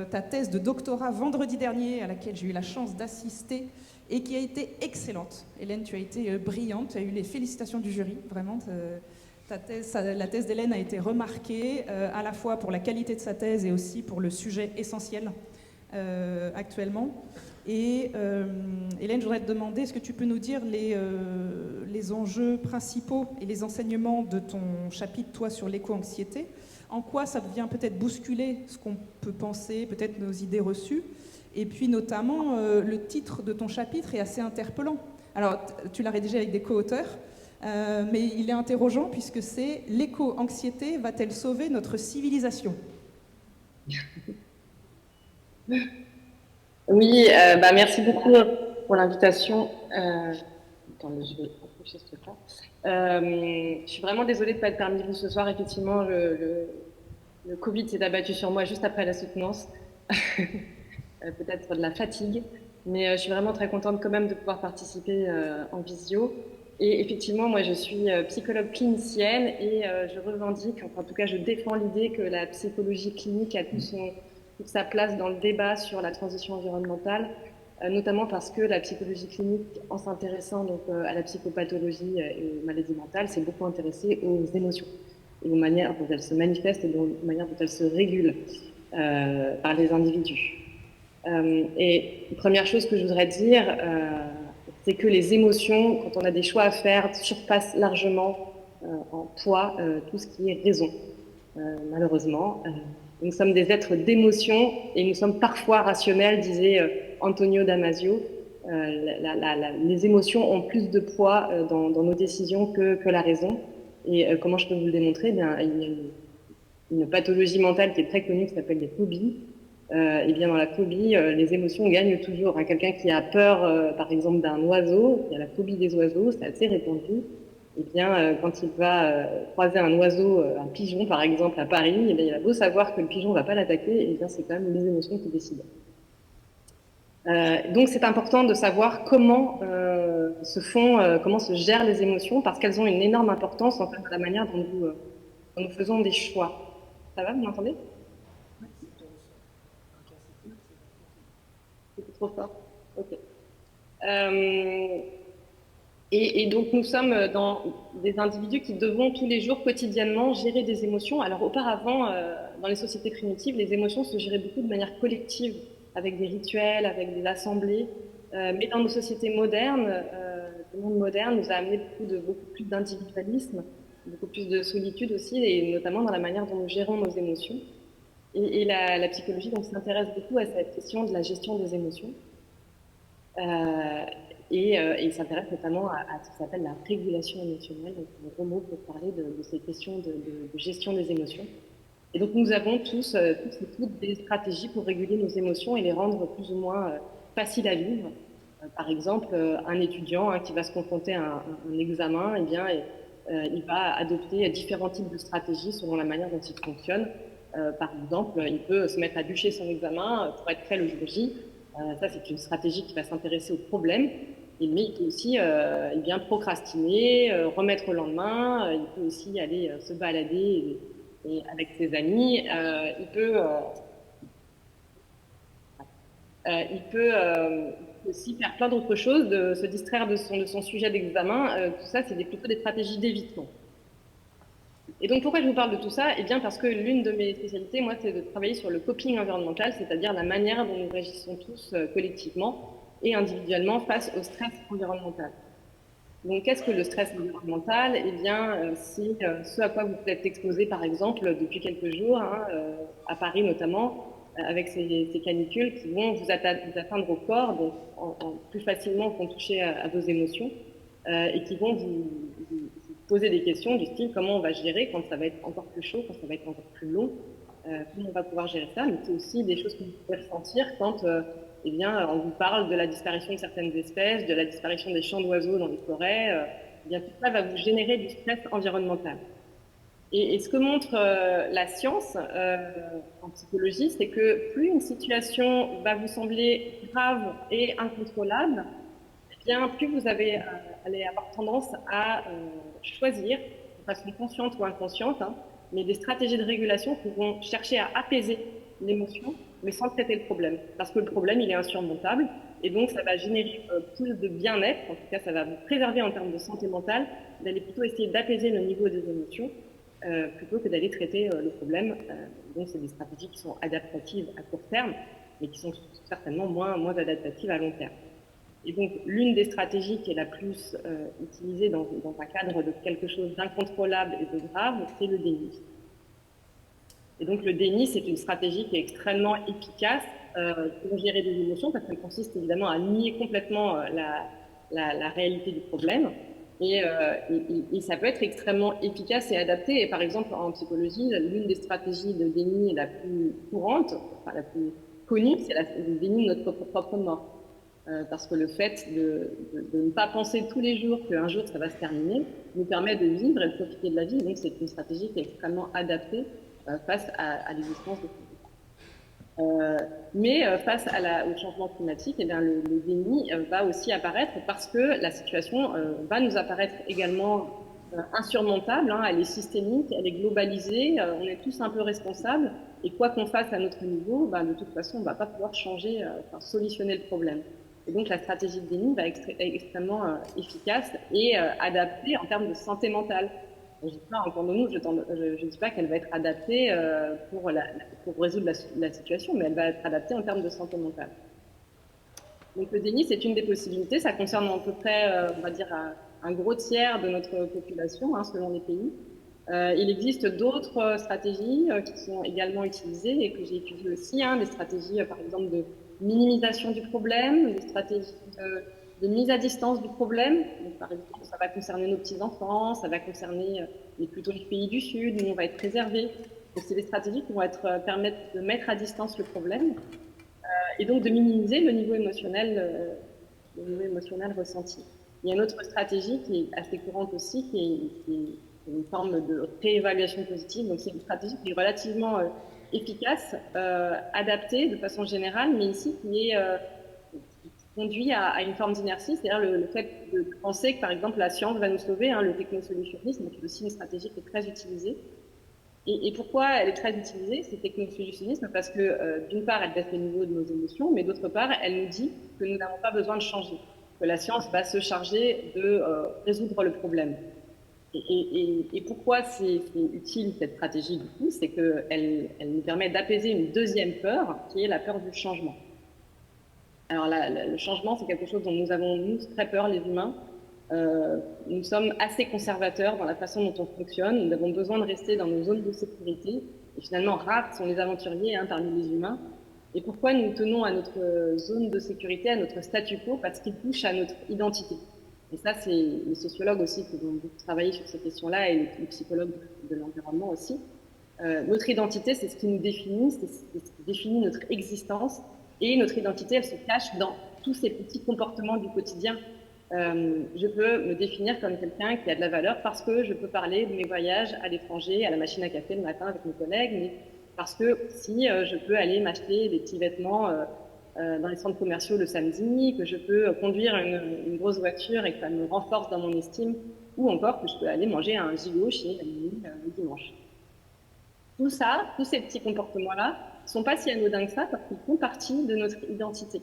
ta thèse de doctorat vendredi dernier, à laquelle j'ai eu la chance d'assister, et qui a été excellente. Hélène, tu as été brillante, tu as eu les félicitations du jury, vraiment. La thèse d'Hélène a été remarquée, à la fois pour la qualité de sa thèse et aussi pour le sujet essentiel actuellement. Et Hélène, je voudrais te demander, est-ce que tu peux nous dire les enjeux principaux et les enseignements de ton chapitre, toi, sur l'éco-anxiété ? En quoi ça vient peut-être bousculer ce qu'on peut penser, peut-être nos idées reçues ? Et puis notamment, le titre de ton chapitre est assez interpellant. Alors, tu l'as rédigé avec des co-auteurs, mais il est interrogeant puisque c'est « L'éco-anxiété va-t-elle sauver notre civilisation ?» Oui, merci beaucoup pour l'invitation. Attendez, je vais approcher ce truc-là. Je suis vraiment désolée de ne pas être parmi vous ce soir. Effectivement, le Covid s'est abattu sur moi juste après la soutenance. Peut-être de la fatigue. Mais je suis vraiment très contente quand même de pouvoir participer en visio. Et effectivement, moi, je suis psychologue clinicienne et je revendique, enfin, en tout cas, je défends l'idée que la psychologie clinique a toute sa place dans le débat sur la transition environnementale. notamment parce que la psychologie clinique, en s'intéressant donc à la psychopathologie et aux maladies mentales, s'est beaucoup intéressée aux émotions et aux manières dont elles se manifestent et aux manières dont elles se régulent par les individus. Et première chose que je voudrais dire, c'est que les émotions, quand on a des choix à faire, surpassent largement en poids tout ce qui est raison, malheureusement. Nous sommes des êtres d'émotions et nous sommes parfois rationnels, disait Antonio Damasio. Les émotions ont plus de poids dans nos décisions que la raison. Et comment je peux vous le démontrer? Bien, il y a une pathologie mentale qui est très connue qui s'appelle les phobies. Et bien dans la phobie, les émotions gagnent toujours. Hein. Quelqu'un qui a peur, par exemple, d'un oiseau, qui a la phobie des oiseaux, c'est assez répandu. Eh bien, quand il va croiser un oiseau, un pigeon par exemple à Paris, eh bien, il a beau savoir que le pigeon ne va pas l'attaquer, eh bien c'est quand même les émotions qui décident. Donc c'est important de savoir comment comment se gèrent les émotions, parce qu'elles ont une énorme importance en fait dans la manière dont nous faisons des choix. Ça va, vous m'entendez? C'est trop fort. Ok. Et donc, nous sommes dans des individus qui devons tous les jours, quotidiennement, gérer des émotions. Alors, auparavant, dans les sociétés primitives, les émotions se géraient beaucoup de manière collective, avec des rituels, avec des assemblées. Mais dans nos sociétés modernes, le monde moderne nous a amené beaucoup plus d'individualisme, beaucoup plus de solitude aussi, et notamment dans la manière dont nous gérons nos émotions. Et la psychologie donc s'intéresse beaucoup à cette question de la gestion des émotions. Et il s'intéresse notamment à ce qui s'appelle la régulation émotionnelle, donc un gros mot pour parler de ces questions de gestion des émotions. Et donc nous avons tous et toutes des stratégies pour réguler nos émotions et les rendre plus ou moins faciles à vivre. Par exemple, un étudiant qui va se confronter à un examen, eh bien, il va adopter différents types de stratégies selon la manière dont il fonctionne. Par exemple, il peut se mettre à bûcher son examen pour être prêt le jour J. Ça, c'est une stratégie qui va s'intéresser au problème. Mais il peut aussi eh bien, procrastiner, remettre au lendemain. Il peut aussi aller se balader et avec ses amis. Il peut aussi faire plein d'autres choses, de se distraire de son sujet d'examen. Tout ça, c'est plutôt des stratégies d'évitement. Et donc, pourquoi je vous parle de tout ça? Eh bien, parce que l'une de mes spécialités, moi, c'est de travailler sur le coping environnemental, c'est-à-dire la manière dont nous réagissons tous collectivement et individuellement face au stress environnemental. Donc, qu'est-ce que le stress environnemental? Eh bien, c'est ce à quoi vous êtes exposé, par exemple, depuis quelques jours, à Paris notamment, avec ces canicules qui vont vous atteindre au corps, donc plus facilement vont toucher à vos émotions, et qui vont vous poser des questions du style comment on va gérer quand ça va être encore plus chaud, quand ça va être encore plus long, comment on va pouvoir gérer ça, mais c'est aussi des choses que vous pouvez ressentir quand eh bien, on vous parle de la disparition de certaines espèces, de la disparition des champs d'oiseaux dans les forêts. Eh bien, tout ça va vous générer du stress environnemental. Et ce que montre la science en psychologie, c'est que plus une situation va vous sembler grave et incontrôlable, eh bien, plus vous allez avoir tendance à choisir, de façon consciente ou inconsciente, mais des stratégies de régulation qui vont chercher à apaiser l'émotion, mais sans traiter le problème. Parce que le problème, il est insurmontable, et donc ça va générer plus de bien-être, en tout cas ça va vous préserver en termes de santé mentale, d'aller plutôt essayer d'apaiser le niveau des émotions, plutôt que d'aller traiter le problème. Donc c'est des stratégies qui sont adaptatives à court terme, mais qui sont certainement moins adaptatives à long terme. Et donc, l'une des stratégies qui est la plus utilisée dans un cadre de quelque chose d'incontrôlable et de grave, c'est le déni. Et donc, le déni, c'est une stratégie qui est extrêmement efficace pour gérer des émotions, parce qu'elle consiste évidemment à nier complètement la réalité du problème. Et ça peut être extrêmement efficace et adapté. Et par exemple, en psychologie, l'une des stratégies de déni la plus courante, enfin la plus connue, c'est le déni de notre propre mort. Parce que le fait de ne pas penser tous les jours qu'un jour ça va se terminer nous permet de vivre et de profiter de la vie. Donc c'est une stratégie qui est extrêmement adaptée face à l'existence de mais face au changement climatique, eh bien, le déni va aussi apparaître parce que la situation va nous apparaître également insurmontable, elle est systémique, elle est globalisée, on est tous un peu responsables, et quoi qu'on fasse à notre niveau, de toute façon, on ne va pas pouvoir changer, solutionner le problème. Et donc la stratégie de déni va être extrêmement efficace et adaptée en termes de santé mentale. Je ne dis pas, entendons-nous, je ne dis pas qu'elle va être adaptée pour résoudre la situation, mais elle va être adaptée en termes de santé mentale. Donc le déni, c'est une des possibilités. Ça concerne à peu près, on va dire, un gros tiers de notre population, hein, selon les pays. Il existe d'autres stratégies qui sont également utilisées et que j'ai étudiées aussi, hein, des stratégies, par exemple, de minimisation du problème, des stratégies de mise à distance du problème. Donc, par exemple, ça va concerner nos petits-enfants, ça va concerner plutôt les pays du Sud, où on va être préservé. Donc, c'est des stratégies qui vont permettre de mettre à distance le problème et donc de minimiser le niveau émotionnel ressenti. Il y a une autre stratégie qui est assez courante aussi, qui est une forme de réévaluation positive. Donc, c'est une stratégie qui est relativement efficace, adaptée de façon générale, mais ici qui conduit à une forme d'inertie, c'est-à-dire le fait de penser que, par exemple, la science va nous sauver, hein, le technosolutionnisme, qui est aussi une stratégie qui est très utilisée. Et pourquoi elle est très utilisée, ce technosolutionnisme? Parce que, d'une part, elle baisse le niveau de nos émotions, mais d'autre part, elle nous dit que nous n'avons pas besoin de changer, que la science va se charger de résoudre le problème. Et pourquoi c'est utile cette stratégie, du coup? C'est qu'elle nous permet d'apaiser une deuxième peur, qui est la peur du changement. Alors le changement, c'est quelque chose dont nous avons, nous, très peur, les humains. Nous sommes assez conservateurs dans la façon dont on fonctionne. Nous avons besoin de rester dans nos zones de sécurité. Et finalement, rares sont les aventuriers, hein, parmi les humains. Et pourquoi nous tenons à notre zone de sécurité, à notre statu quo? Parce qu'il touche à notre identité. Et ça, c'est les sociologues aussi qui vont beaucoup travailler sur ces questions-là, et les psychologues de l'environnement aussi. Notre identité, c'est ce qui nous définit, c'est ce qui définit notre existence. Et notre identité, elle se cache dans tous ces petits comportements du quotidien. Je peux me définir comme quelqu'un qui a de la valeur parce que je peux parler de mes voyages à l'étranger, à la machine à café le matin avec mes collègues, mais parce que si je peux aller m'acheter des petits vêtements dans les centres commerciaux le samedi, que je peux conduire une grosse voiture et que ça me renforce dans mon estime, ou encore que je peux aller manger un gigot chez Amini le dimanche. Tout ça, tous ces petits comportements-là, ne sont pas si anodins que ça parce qu'ils font partie de notre identité.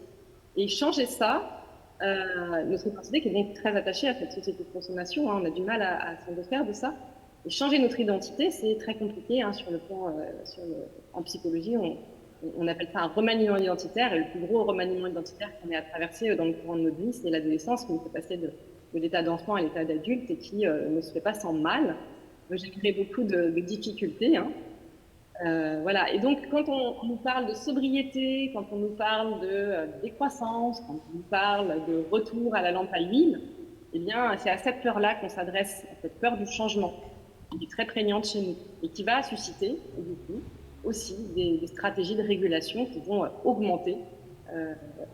Et changer ça, notre identité qui est donc très attachée à cette société de consommation, hein, on a du mal à s'en défaire de ça. Et changer notre identité, c'est très compliqué, hein, sur le plan, en psychologie, on appelle ça un remaniement identitaire, et le plus gros remaniement identitaire qu'on ait à traverser dans le courant de notre vie, c'est l'adolescence, qui nous fait passer de l'état d'enfant à l'état d'adulte et qui ne se fait pas sans mal. J'ai créé beaucoup de difficultés, hein. Voilà. Et donc, quand on nous parle de sobriété, quand on nous parle de décroissance, quand on nous parle de retour à la lampe à huile, eh bien, c'est à cette peur-là qu'on s'adresse, à cette peur du changement, qui est très prégnante chez nous et qui va susciter, du coup, aussi des stratégies de régulation qui vont augmenter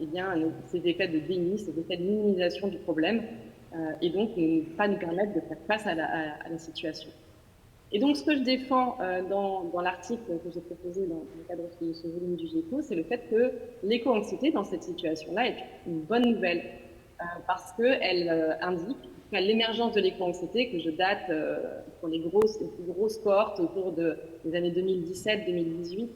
eh bien, ces effets de déni, ces effets de minimisation du problème, et donc ne pas nous permettre de faire face à la situation. Et donc, ce que je défends dans l'article que j'ai proposé dans le cadre de ce volume du GIECO, c'est le fait que l'éco-anxiété dans cette situation-là est une bonne nouvelle, parce qu'elle indique qu'à l'émergence de l'éco-anxiété, que je date pour les plus grosses cohortes autour des années 2017-2018,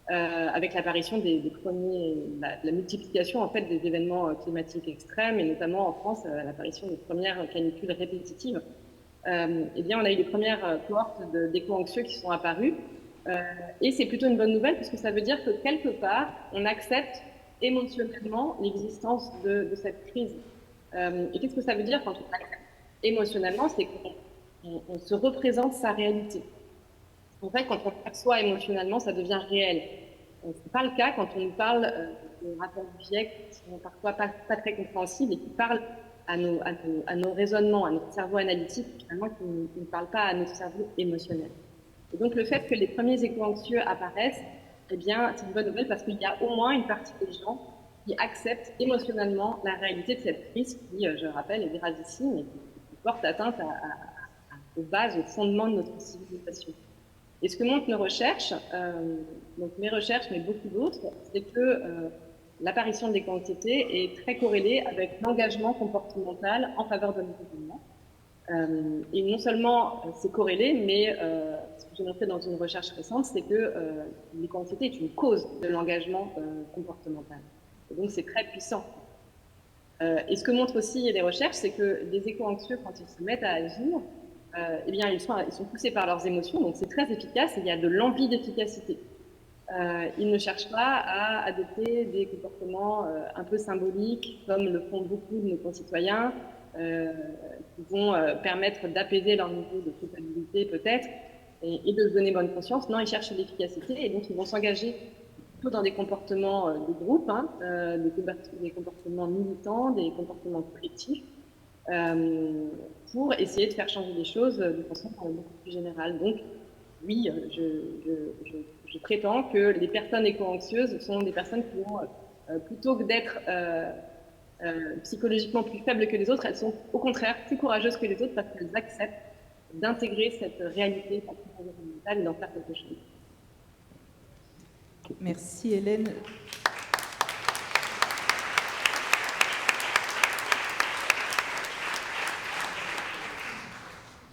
avec l'apparition des premiers, la multiplication en fait des événements climatiques extrêmes, et notamment en France, l'apparition des premières canicules répétitives. Eh bien, on a eu les premières cohortes d'éco-anxieux qui sont apparues. Et c'est plutôt une bonne nouvelle, puisque ça veut dire que quelque part, on accepte émotionnellement l'existence de cette crise. Et qu'est-ce que ça veut dire quand on accepte émotionnellement? C'est qu'on se représente sa réalité. En fait, quand on perçoit émotionnellement, ça devient réel. Ce n'est pas le cas quand on nous parle de rapports du GIEC qui sont parfois pas très compréhensibles et qui parlent à nos raisonnements, à notre cerveau analytique, finalement, qui ne parle pas à notre cerveau émotionnel. Et donc, le fait que les premiers éco-anxieux apparaissent, eh bien, c'est une bonne nouvelle parce qu'il y a au moins une partie des gens qui acceptent émotionnellement la réalité de cette crise qui, je le rappelle, est gravissime et qui porte atteinte aux bases, aux fondements de notre civilisation. Et ce que montrent nos recherches, donc mes recherches, mais beaucoup d'autres, c'est que l'apparition de l'éco-anxiété est très corrélée avec l'engagement comportemental en faveur de l'environnement. Et non seulement c'est corrélé, mais ce que j'ai montré dans une recherche récente, c'est que l'éco-anxiété est une cause de l'engagement comportemental. Et donc c'est très puissant. Et ce que montrent aussi les recherches, c'est que les éco-anxieux, quand ils se mettent à agir, eh bien, ils sont poussés par leurs émotions, donc c'est très efficace et il y a de l'envie d'efficacité. Ils ne cherchent pas à adopter des comportements un peu symboliques, comme le font beaucoup de nos concitoyens, qui vont permettre d'apaiser leur niveau de culpabilité peut-être et de se donner bonne conscience. Non, ils cherchent l'efficacité et donc ils vont s'engager plutôt dans des comportements de groupe, hein, des comportements militants, des comportements collectifs, pour essayer de faire changer les choses de façon beaucoup plus générale. Donc, oui, je prétends que les personnes éco-anxieuses sont des personnes qui ont, plutôt que d'être psychologiquement plus faibles que les autres, elles sont au contraire plus courageuses que les autres parce qu'elles acceptent d'intégrer cette réalité environnementale et d'en faire quelque chose. Merci Hélène.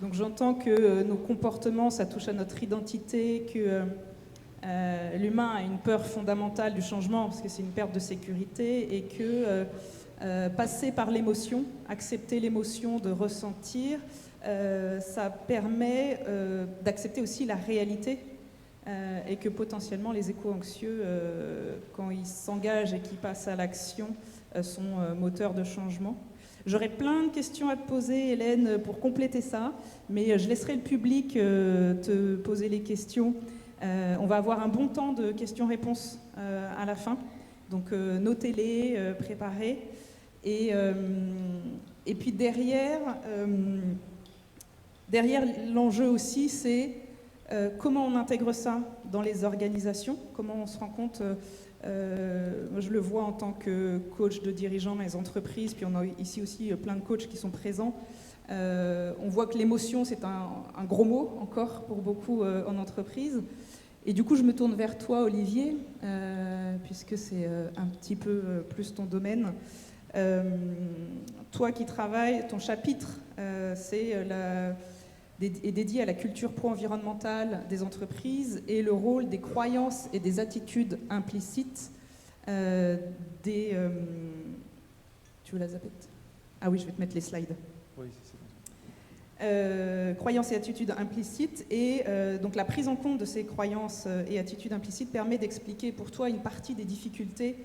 Donc j'entends que nos comportements, ça touche à notre identité, que l'humain a une peur fondamentale du changement parce que c'est une perte de sécurité et que passer par l'émotion, accepter l'émotion, de ressentir, ça permet d'accepter aussi la réalité et que potentiellement les éco-anxieux, quand ils s'engagent et qu'ils passent à l'action, sont moteurs de changement. J'aurais plein de questions à te poser, Hélène, pour compléter ça, mais je laisserai le public te poser les questions. On va avoir un bon temps de questions-réponses à la fin, donc notez-les, préparez. Et puis derrière l'enjeu aussi, c'est comment on intègre ça dans les organisations, comment on se rend compte, je le vois en tant que coach de dirigeants dans les entreprises, puis on a ici aussi plein de coachs qui sont présents. On voit que l'émotion, c'est un gros mot encore pour beaucoup en entreprise. Et du coup, je me tourne vers toi, Olivier, puisque c'est un petit peu plus ton domaine. Toi qui travailles, ton chapitre est dédié à la culture pro-environnementale des entreprises et le rôle des croyances et des attitudes implicites Tu veux la zapette? Ah oui, je vais te mettre les slides. Oui, c'est bon. Croyances et attitudes implicites et donc la prise en compte de ces croyances et attitudes implicites permet d'expliquer pour toi une partie des difficultés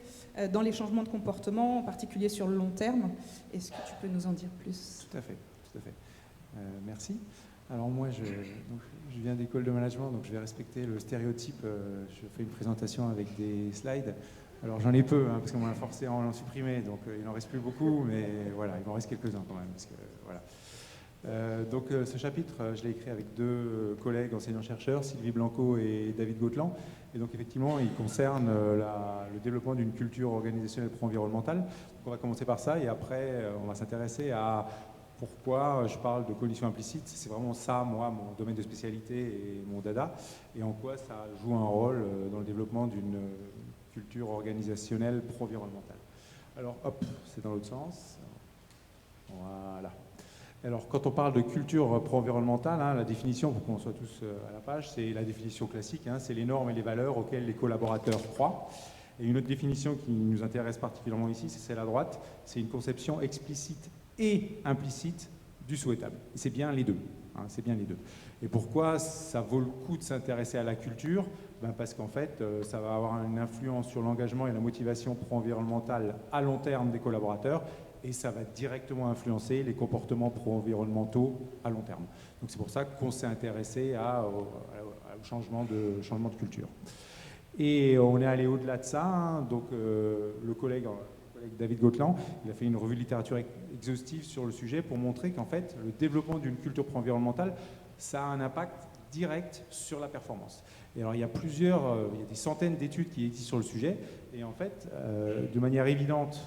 dans les changements de comportement, en particulier sur le long terme. Est-ce que tu peux nous en dire plus? Tout à fait. Merci. Alors moi, je viens d'école de management, donc je vais respecter le stéréotype. Je fais une présentation avec des slides. Alors j'en ai peu, hein, parce qu'on m'a forcé à en supprimer, donc il n'en reste plus beaucoup, mais voilà, il m'en reste quelques-uns quand même. Parce que, voilà. Donc ce chapitre, je l'ai écrit avec deux collègues enseignants-chercheurs, Sylvie Blanco et David Gautlan. Et donc effectivement, il concerne le développement d'une culture organisationnelle pro-environnementale. Donc on va commencer par ça et après on va s'intéresser à pourquoi je parle de cognition implicite. C'est vraiment ça, moi, mon domaine de spécialité et mon dada. Et en quoi ça joue un rôle dans le développement d'une culture organisationnelle pro-environnementale. Alors hop, c'est dans l'autre sens. Voilà. Alors, quand on parle de culture pro-environnementale, hein, la définition, pour qu'on soit tous à la page, c'est la définition classique, hein, c'est les normes et les valeurs auxquelles les collaborateurs croient. Et une autre définition qui nous intéresse particulièrement ici, c'est celle à droite, c'est une conception explicite et implicite du souhaitable. Et c'est bien les deux. Hein, c'est bien les deux. Et pourquoi ça vaut le coup de s'intéresser à la culture? Parce qu'en fait, ça va avoir une influence sur l'engagement et la motivation pro-environnementale à long terme des collaborateurs. Et ça va directement influencer les comportements pro-environnementaux à long terme. Donc c'est pour ça qu'on s'est intéressé au changement de culture. Et on est allé au-delà de ça. Hein. Donc le collègue David Gautlan, il a fait une revue de littérature exhaustive sur le sujet pour montrer qu'en fait, le développement d'une culture pro-environnementale, ça a un impact direct sur la performance. Et alors il y a des centaines d'études qui existent sur le sujet. Et en fait, de manière évidente,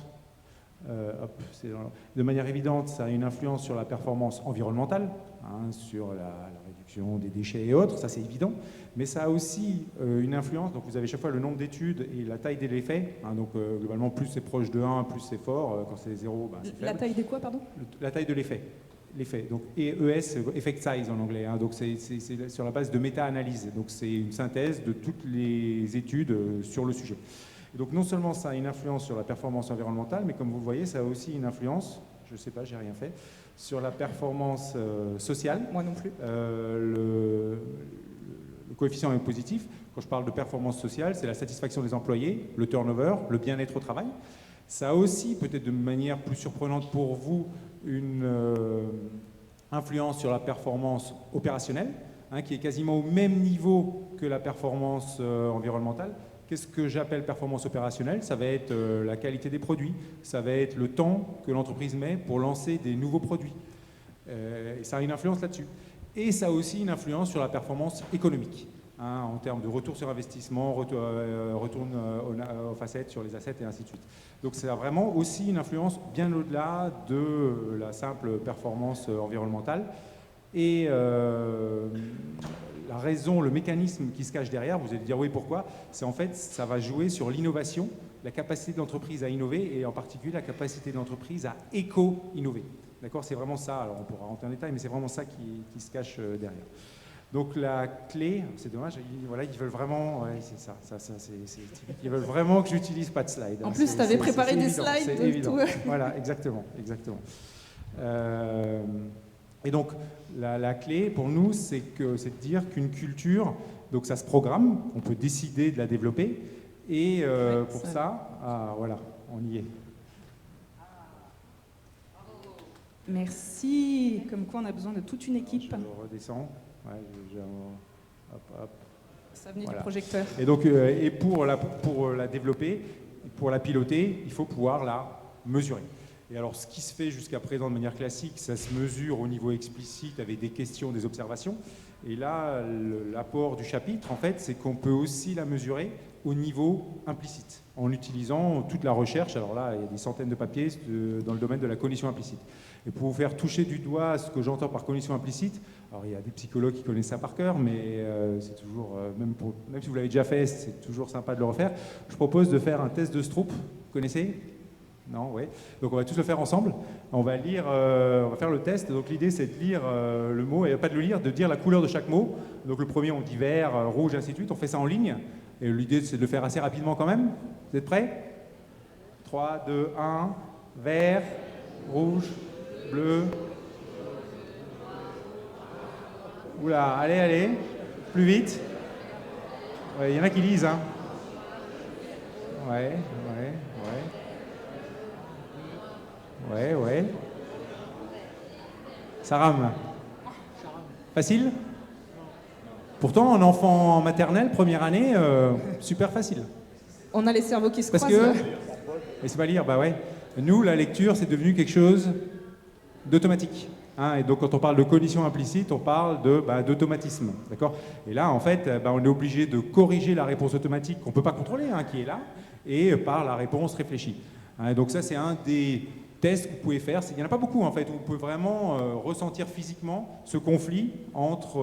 ça a une influence sur la performance environnementale, hein, sur la réduction des déchets et autres, ça c'est évident, mais ça a aussi une influence, donc vous avez chaque fois le nombre d'études et la taille de l'effet, hein, donc globalement plus c'est proche de 1, plus c'est fort, quand c'est 0, c'est faible. La taille de quoi, pardon? La taille de l'effet. Donc ES, effect size en anglais, hein, donc c'est sur la base de méta-analyse, donc c'est une synthèse de toutes les études sur le sujet. Et donc non seulement ça a une influence sur la performance environnementale, mais comme vous le voyez, ça a aussi une influence, je ne sais pas, j'ai rien fait, sur la performance sociale. Moi non plus. Le coefficient est positif. Quand je parle de performance sociale, c'est la satisfaction des employés, le turnover, le bien-être au travail. Ça a aussi, peut-être de manière plus surprenante pour vous, une influence sur la performance opérationnelle, qui est quasiment au même niveau que la performance environnementale. Qu'est-ce que j'appelle performance opérationnelle? Ça va être la qualité des produits, ça va être le temps que l'entreprise met pour lancer des nouveaux produits. Et ça a une influence là-dessus. Et ça a aussi une influence sur la performance économique, en termes de retour sur investissement, retour aux facettes, sur les assets et ainsi de suite. Donc ça a vraiment aussi une influence bien au-delà de la simple performance environnementale. Et la raison, le mécanisme qui se cache derrière, vous allez dire oui, pourquoi? C'est en fait, ça va jouer sur l'innovation, la capacité de l'entreprise à innover et en particulier la capacité de l'entreprise à éco-innover. D'accord? C'est vraiment ça, alors on pourra rentrer en détail, mais c'est vraiment ça qui se cache derrière. Donc la clé, c'est dommage, voilà, ils veulent vraiment, ouais, c'est ça ils veulent vraiment que j'utilise pas de slide. En plus, tu avais préparé des évident, slides. c'est évident. Voilà, exactement. Et donc, la clé pour nous, c'est de dire qu'une culture, donc ça se programme, on peut décider de la développer, et pour ça, voilà, on y est. Merci. Comme quoi, on a besoin de toute une équipe. Je redescends. Ouais, hop. Ça venait du projecteur. Et donc, et pour la développer, pour la piloter, il faut pouvoir la mesurer. Et alors, ce qui se fait jusqu'à présent de manière classique, ça se mesure au niveau explicite avec des questions, des observations. Et là, l'apport du chapitre, en fait, c'est qu'on peut aussi la mesurer au niveau implicite, en utilisant toute la recherche. Alors là, il y a des centaines de papiers dans le domaine de la cognition implicite. Et pour vous faire toucher du doigt ce que j'entends par cognition implicite, alors il y a des psychologues qui connaissent ça par cœur, mais c'est toujours, même si vous l'avez déjà fait, c'est toujours sympa de le refaire. Je propose de faire un test de Stroop. Vous connaissez ? Non, oui. Donc on va tous le faire ensemble. On va lire, on va faire le test. Donc l'idée c'est de lire le mot, et pas de le lire, de dire la couleur de chaque mot. Donc le premier on dit vert, rouge, ainsi de suite. On fait ça en ligne. Et l'idée c'est de le faire assez rapidement quand même. Vous êtes prêts? 3, 2, 1. Vert, rouge, bleu. Oula, allez, plus vite. Il y en a qui lisent, hein. Ouais. Ça rame. Facile? Pourtant, un enfant en maternelle, première année, super facile. On a les cerveaux qui se Parce croisent. que, et c'est pas lire, bah ouais. Nous, la lecture, c'est devenu quelque chose d'automatique. Et donc, quand on parle de cognition implicite, on parle d'automatisme. D'accord? Et là, en fait, on est obligé de corriger la réponse automatique qu'on ne peut pas contrôler, qui est là, et par la réponse réfléchie. Donc ça, c'est un des tests que vous pouvez faire. Il n'y en a pas beaucoup, en fait, où vous pouvez vraiment ressentir physiquement ce conflit entre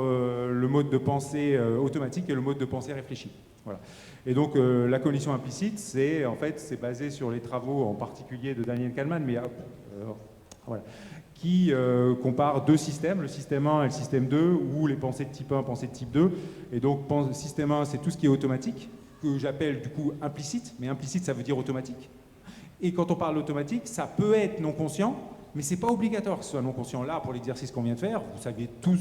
le mode de pensée automatique et le mode de pensée réfléchi. Voilà. Et donc, la cognition implicite, c'est basé sur les travaux, en particulier de Daniel Kahneman, mais voilà, qui compare deux systèmes, le système 1 et le système 2, ou les pensées de type 1, pensées de type 2. Et donc, système 1, c'est tout ce qui est automatique, que j'appelle du coup implicite, mais implicite, ça veut dire automatique. Et quand on parle d'automatique, ça peut être non conscient, mais ce n'est pas obligatoire que ce soit non conscient. Là, pour l'exercice qu'on vient de faire, vous saviez tous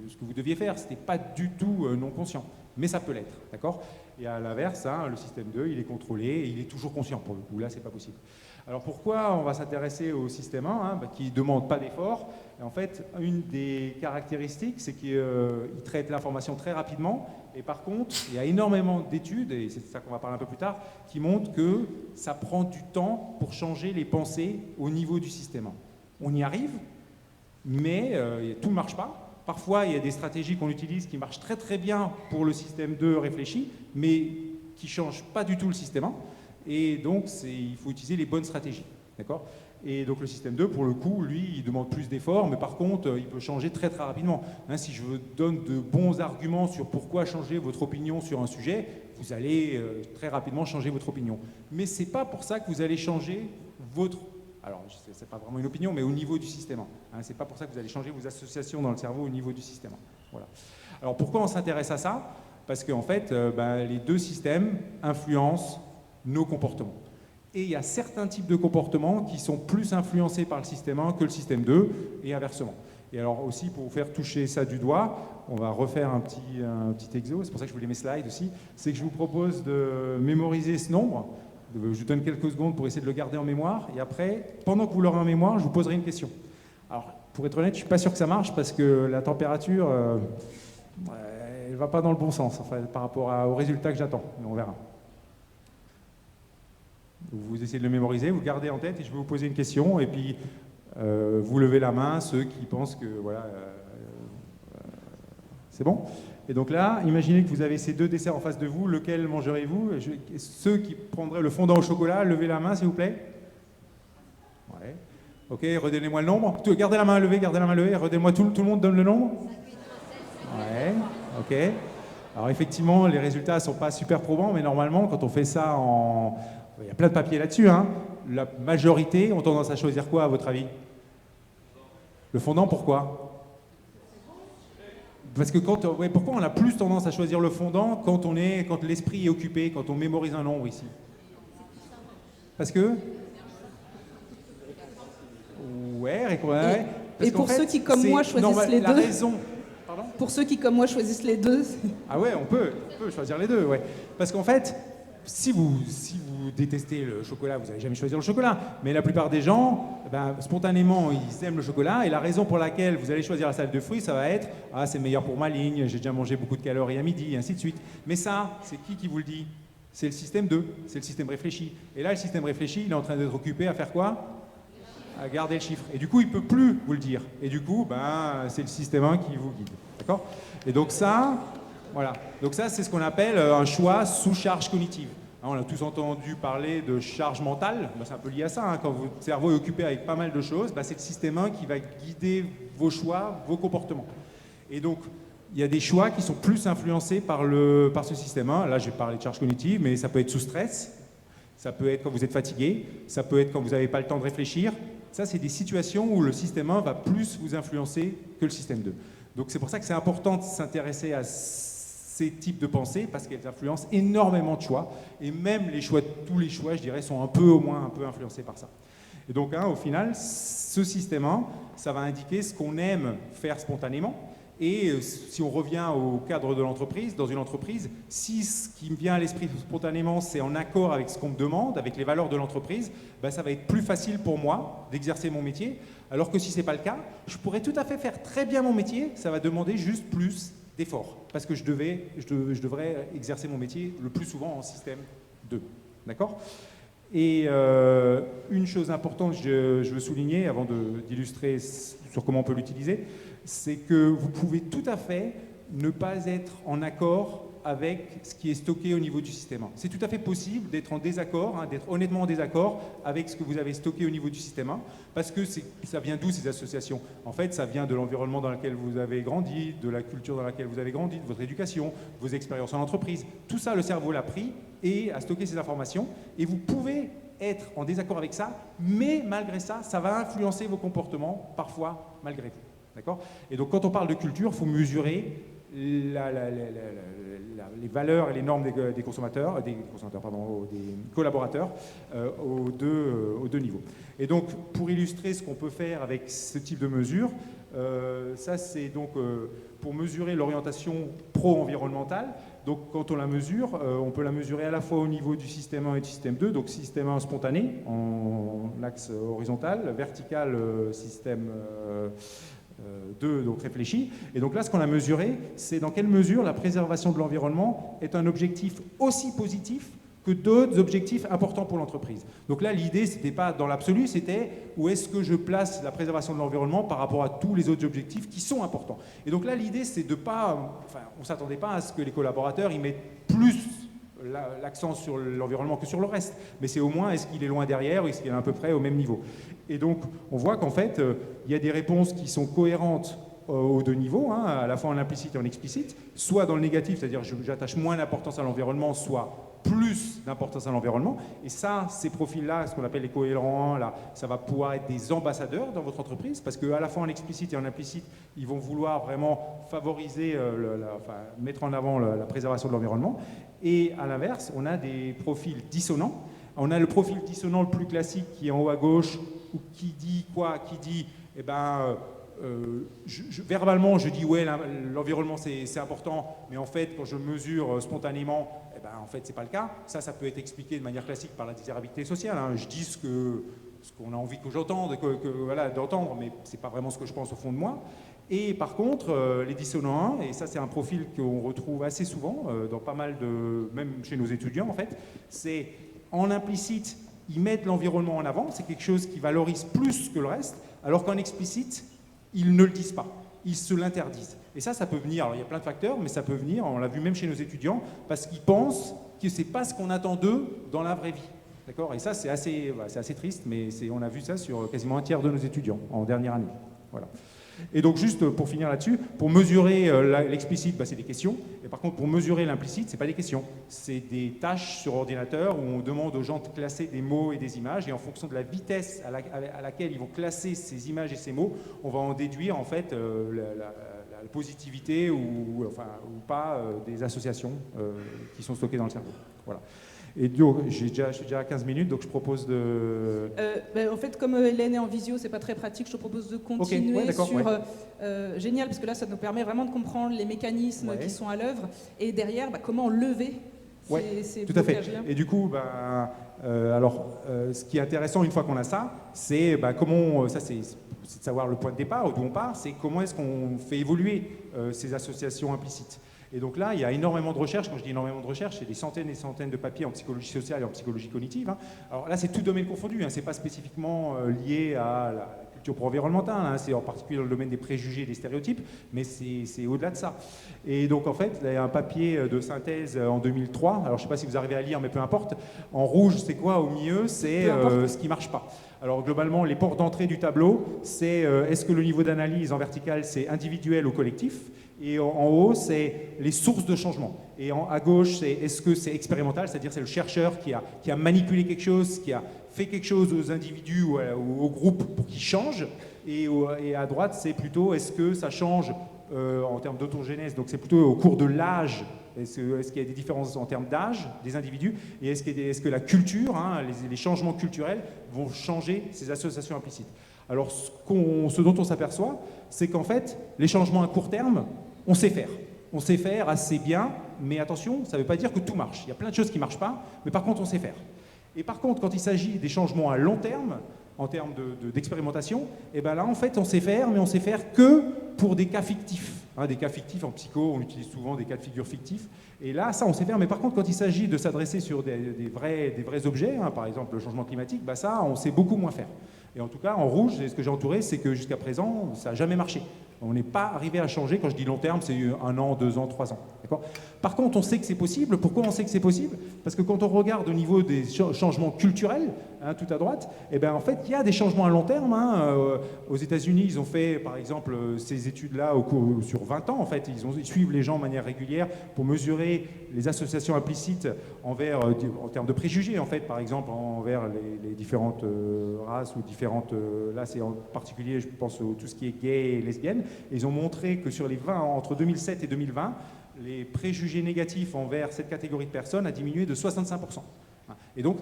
ce que vous deviez faire, ce n'était pas du tout non conscient, mais ça peut l'être, d'accord? Et à l'inverse, le système 2, il est contrôlé et il est toujours conscient pour le coup, là, c'est pas possible. Alors pourquoi on va s'intéresser au système 1, qui ne demande pas d'effort? En fait, une des caractéristiques, c'est qu'il traite l'information très rapidement, et par contre, il y a énormément d'études, et c'est ça qu'on va parler un peu plus tard, qui montrent que ça prend du temps pour changer les pensées au niveau du système 1. On y arrive, mais tout ne marche pas. Parfois, il y a des stratégies qu'on utilise qui marchent très très bien pour le système 2 réfléchi, mais qui ne changent pas du tout le système 1. Et donc, il faut utiliser les bonnes stratégies. D'accord ? Et donc, le système 2, pour le coup, lui, il demande plus d'efforts, mais par contre, il peut changer très très rapidement. Si je vous donne de bons arguments sur pourquoi changer votre opinion sur un sujet, vous allez très rapidement changer votre opinion. Mais ce n'est pas pour ça que vous allez changer votre... Alors, ce n'est pas vraiment une opinion, mais au niveau du système 1. Ce n'est pas pour ça que vous allez changer vos associations dans le cerveau au niveau du système 1. Voilà. Alors, pourquoi on s'intéresse à ça? Parce qu'en fait, les deux systèmes influencent nos comportements. Et il y a certains types de comportements qui sont plus influencés par le système 1 que le système 2, et inversement. Et alors aussi, pour vous faire toucher ça du doigt, on va refaire un petit exo, c'est pour ça que je voulais mes slides aussi, c'est que je vous propose de mémoriser ce nombre. Je vous donne quelques secondes pour essayer de le garder en mémoire, et après, pendant que vous l'aurez en mémoire, je vous poserai une question. Alors, pour être honnête, je ne suis pas sûr que ça marche, parce que la température, elle ne va pas dans le bon sens, enfin, par rapport au résultat que j'attends, mais on verra. Vous essayez de le mémoriser, vous le gardez en tête, et je vais vous poser une question, et puis vous levez la main, ceux qui pensent que voilà, c'est bon. Et donc là, imaginez que vous avez ces deux desserts en face de vous, lequel mangerez-vous? Ceux qui prendraient le fondant au chocolat, levez la main s'il vous plaît. Ouais. Ok, redonnez-moi le nombre. Gardez la main levée, redonnez-moi tout le monde donne le nombre. Ouais, ok. Alors effectivement, les résultats ne sont pas super probants, mais normalement, quand on fait ça en... Il y a plein de papiers là-dessus, hein. La majorité ont tendance à choisir quoi, à votre avis? Le fondant, pourquoi? Parce que pourquoi on a plus tendance à choisir le fondant quand l'esprit est occupé, quand on mémorise un nombre ici? Parce que... Ouais. Et pour ceux qui, comme moi, choisissent les deux. La raison... Pardon? Pour ceux qui, comme moi, choisissent les deux. Ah ouais, on peut choisir les deux, ouais. Parce qu'en fait, si vous détestez le chocolat, vous n'allez jamais choisir le chocolat. Mais la plupart des gens, spontanément, ils aiment le chocolat. Et la raison pour laquelle vous allez choisir la salade de fruits, ça va être « Ah, c'est meilleur pour ma ligne, j'ai déjà mangé beaucoup de calories à midi, et ainsi de suite. » Mais ça, c'est qui vous le dit? C'est le système 2, c'est le système réfléchi. Et là, le système réfléchi, il est en train d'être occupé à faire quoi? À garder le chiffre. Et du coup, il ne peut plus vous le dire. Et du coup, c'est le système 1 qui vous guide. D'accord? Et donc ça, voilà. Donc ça, c'est ce qu'on appelle un choix sous charge cognitive. On a tous entendu parler de charge mentale, c'est un peu lié à ça, hein. Quand votre cerveau est occupé avec pas mal de choses, c'est le système 1 qui va guider vos choix, vos comportements. Et donc, il y a des choix qui sont plus influencés par ce système 1. Là, j'ai parlé de charge cognitive, mais ça peut être sous stress, ça peut être quand vous êtes fatigué, ça peut être quand vous n'avez pas le temps de réfléchir. Ça, c'est des situations où le système 1 va plus vous influencer que le système 2. Donc, c'est pour ça que c'est important de s'intéresser à ces types de pensées, parce qu'elles influencent énormément de choix, et même tous les choix, je dirais, sont au moins un peu influencés par ça. Et donc, au final, ce système 1, ça va indiquer ce qu'on aime faire spontanément, et si on revient au cadre de l'entreprise, dans une entreprise, si ce qui me vient à l'esprit spontanément, c'est en accord avec ce qu'on me demande, avec les valeurs de l'entreprise, ça va être plus facile pour moi d'exercer mon métier, alors que si ce n'est pas le cas, je pourrais tout à fait faire très bien mon métier, ça va demander juste plus d'efforts, parce que je devrais exercer mon métier le plus souvent en système 2. D'accord? Et une chose importante que je veux souligner avant d'illustrer sur comment on peut l'utiliser, c'est que vous pouvez tout à fait ne pas être en accord avec ce qui est stocké au niveau du système 1. C'est tout à fait possible d'être en désaccord, d'être honnêtement en désaccord avec ce que vous avez stocké au niveau du système 1, parce que ça vient d'où ces associations? En fait, ça vient de l'environnement dans lequel vous avez grandi, de la culture dans laquelle vous avez grandi, de votre éducation, vos expériences en entreprise. Tout ça, le cerveau l'a pris et a stocké ces informations, et vous pouvez être en désaccord avec ça, mais malgré ça, ça va influencer vos comportements, parfois malgré vous. D'accord? Et donc, quand on parle de culture, il faut mesurer les valeurs et les normes des collaborateurs aux deux niveaux. Et donc, pour illustrer ce qu'on peut faire avec ce type de mesure, ça c'est donc pour mesurer l'orientation pro-environnementale. Donc, quand on la mesure, on peut la mesurer à la fois au niveau du système 1 et du système 2. Donc, système 1 spontané, en axe horizontal, vertical, système 2, donc réfléchi. Et donc là, ce qu'on a mesuré, c'est dans quelle mesure la préservation de l'environnement est un objectif aussi positif que d'autres objectifs importants pour l'entreprise. Donc là, l'idée, c'était pas dans l'absolu, c'était où est-ce que je place la préservation de l'environnement par rapport à tous les autres objectifs qui sont importants. Et donc là, l'idée, c'est de pas... Enfin, on ne s'attendait pas à ce que les collaborateurs y mettent plus l'accent sur l'environnement que sur le reste. Mais c'est au moins, est-ce qu'il est loin derrière ou est-ce qu'il est à peu près au même niveau. Et donc, on voit qu'en fait, il y a des réponses qui sont cohérentes aux deux niveaux, à la fois en implicite et en explicite, soit dans le négatif, c'est-à-dire j'attache moins d'importance à l'environnement, soit plus d'importance à l'environnement. Et ça, ces profils-là, ce qu'on appelle les cohérents, là, ça va pouvoir être des ambassadeurs dans votre entreprise, parce qu'à la fois en explicite et en implicite, ils vont vouloir vraiment favoriser, mettre en avant la préservation de l'environnement. Et à l'inverse, on a des profils dissonants. On a le profil dissonant le plus classique qui est en haut à gauche, ou qui dit quoi? Qui dit, eh ben, verbalement, je dis ouais, l'environnement c'est important, mais en fait, quand je mesure spontanément, eh ben, en fait, c'est pas le cas. Ça peut être expliqué de manière classique par la désirabilité sociale. Hein. Je dis ce qu'on a envie que j'entende, voilà, d'entendre, mais c'est pas vraiment ce que je pense au fond de moi. Et par contre, les dissonants, et ça c'est un profil qu'on retrouve assez souvent dans pas mal de, même chez nos étudiants en fait, c'est en implicite, ils mettent l'environnement en avant, c'est quelque chose qui valorise plus que le reste, alors qu'en explicite, ils ne le disent pas, ils se l'interdisent. Et ça peut venir, alors il y a plein de facteurs, mais ça peut venir, on l'a vu même chez nos étudiants, parce qu'ils pensent que c'est pas ce qu'on attend d'eux dans la vraie vie. D'accord? Et ça c'est assez triste, mais on a vu ça sur quasiment un tiers de nos étudiants en dernière année. Voilà. Et donc juste pour finir là-dessus, pour mesurer l'explicite, c'est des questions. Et par contre, pour mesurer l'implicite, c'est pas des questions. C'est des tâches sur ordinateur où on demande aux gens de classer des mots et des images. Et en fonction de la vitesse à laquelle ils vont classer ces images et ces mots, on va en déduire en fait la positivité ou pas des associations qui sont stockées dans le cerveau. Voilà. Et je suis déjà à 15 minutes, donc je propose de... en fait, comme Hélène est en visio, c'est pas très pratique, je te propose de continuer sur... génial, parce que là, ça nous permet vraiment de comprendre les mécanismes qui sont à l'œuvre, et derrière, comment lever ces tout à fait. blocages-là. Et du coup, ce qui est intéressant une fois qu'on a ça, c'est c'est de savoir le point de départ, d'où on part, c'est comment est-ce qu'on fait évoluer ces associations implicites. Et donc là, il y a énormément de recherches. Quand je dis énormément de recherches, c'est des centaines et des centaines de papiers en psychologie sociale et en psychologie cognitive. Hein. Alors là, c'est tout domaine confondu. Hein. Ce n'est pas spécifiquement lié à la culture pro-environnementale. Hein. C'est en particulier dans le domaine des préjugés et des stéréotypes, mais c'est au-delà de ça. Et donc, en fait, il y a un papier de synthèse en 2003. Alors, je ne sais pas si vous arrivez à lire, mais peu importe. En rouge, c'est quoi? Au milieu, c'est ce qui ne marche pas. Alors, globalement, les portes d'entrée du tableau, c'est est-ce que le niveau d'analyse en vertical, c'est individuel ou collectif? Et en haut, c'est les sources de changement. Et à gauche, c'est est-ce que c'est expérimental, c'est-à-dire c'est le chercheur qui a manipulé quelque chose, qui a fait quelque chose aux individus ou aux groupes pour qu'ils changent. Et à droite, c'est plutôt est-ce que ça change en termes d'autogénèse, donc c'est plutôt au cours de l'âge. Est-ce qu'il y a des différences en termes d'âge des individus? Et est-ce que la culture, les changements culturels vont changer ces associations implicites? Alors, ce dont on s'aperçoit, c'est qu'en fait, les changements à court terme, on sait faire. On sait faire assez bien, mais attention, ça ne veut pas dire que tout marche. Il y a plein de choses qui ne marchent pas, mais par contre, on sait faire. Et par contre, quand il s'agit des changements à long terme, en termes d'expérimentation, et ben là, en fait, on sait faire, mais on sait faire que pour des cas fictifs. Des cas fictifs en psycho, on utilise souvent des cas de figure fictifs. Et là, ça, on sait faire. Mais par contre, quand il s'agit de s'adresser sur des vrais objets, par exemple le changement climatique, ça, on sait beaucoup moins faire. Et en tout cas, en rouge, ce que j'ai entouré, c'est que jusqu'à présent, ça n'a jamais marché. On n'est pas arrivé à changer. Quand je dis long terme, c'est 1 an, 2 ans, 3 ans. D'accord ? Par contre, on sait que c'est possible. Pourquoi on sait que c'est possible ? Parce que quand on regarde au niveau des changements culturels, tout à droite, en fait, il y a des changements à long terme. Aux États-Unis, ils ont fait, par exemple, ces études-là sur 20 ans. En fait, ils suivent les gens de manière régulière pour mesurer les associations implicites en termes de préjugés, en fait, par exemple, envers les différentes races ou différentes... là, c'est en particulier, je pense, tout ce qui est gay et lesbienne. Et ils ont montré que sur les 20 ans, entre 2007 et 2020, les préjugés négatifs envers cette catégorie de personnes a diminué de 65%. Et donc,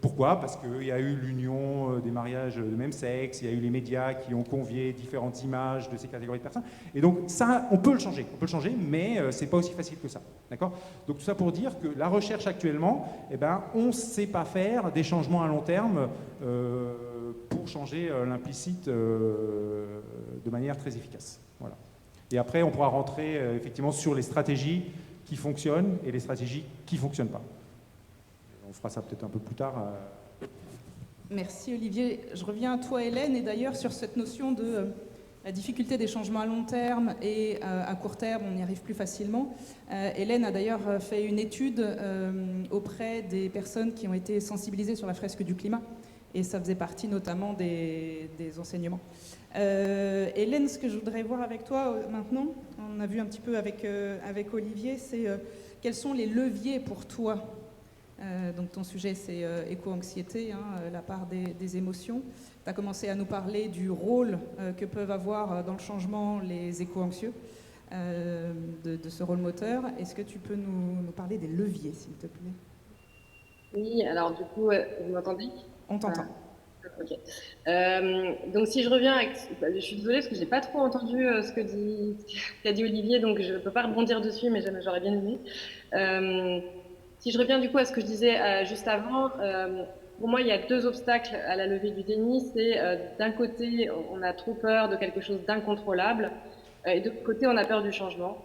pourquoi ? Parce qu'il y a eu l'union des mariages de même sexe, il y a eu les médias qui ont convié différentes images de ces catégories de personnes. Et donc ça, on peut le changer, mais c'est pas aussi facile que ça. D'accord ? Donc tout ça pour dire que la recherche actuellement, on ne sait pas faire des changements à long terme pour changer l'implicite de manière très efficace. Voilà. Et après, on pourra rentrer effectivement sur les stratégies qui fonctionnent et les stratégies qui ne fonctionnent pas. On fera ça peut-être un peu plus tard. Merci Olivier. Je reviens à toi Hélène, et d'ailleurs sur cette notion de la difficulté des changements à long terme et à court terme, on y arrive plus facilement. Hélène a d'ailleurs fait une étude auprès des personnes qui ont été sensibilisées sur la fresque du climat, et ça faisait partie notamment des enseignements. Hélène, ce que je voudrais voir avec toi maintenant, on a vu un petit peu avec Olivier, c'est quels sont les leviers pour toi Donc ton sujet, c'est éco-anxiété, la part des émotions. Tu as commencé à nous parler du rôle que peuvent avoir dans le changement les éco-anxieux, de ce rôle moteur. Est-ce que tu peux nous parler des leviers, s'il te plaît? Oui, alors du coup, vous m'entendez? On t'entend. Ok. Donc si je reviens, je suis désolée parce que j'ai pas trop entendu ce qu'a dit Olivier, donc je ne peux pas rebondir dessus, mais j'aurais bien aimé. Si je reviens du coup à ce que je disais juste avant, pour moi il y a deux obstacles à la levée du déni. C'est d'un côté on a trop peur de quelque chose d'incontrôlable, et de l'autre côté on a peur du changement.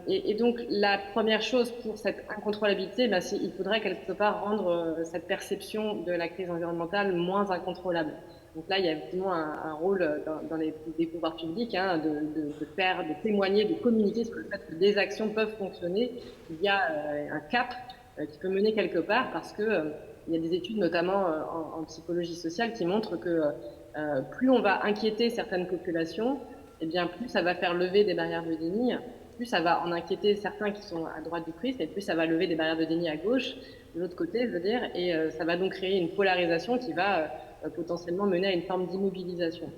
Et donc, la première chose pour cette incontrôlabilité, il faudrait quelque part rendre cette perception de la crise environnementale moins incontrôlable. Donc là, il y a évidemment un rôle dans des pouvoirs publics de témoigner, de communiquer sur le fait que des actions peuvent fonctionner. Il y a un cap qui peut mener quelque part parce que il y a des études, notamment en psychologie sociale, qui montrent que plus on va inquiéter certaines populations, eh bien, plus ça va faire lever des barrières de déni, plus ça va en inquiéter certains qui sont à droite du prisme, et plus ça va lever des barrières de déni à gauche, de l'autre côté, je veux dire, et ça va donc créer une polarisation qui va potentiellement mener à une forme d'immobilisation.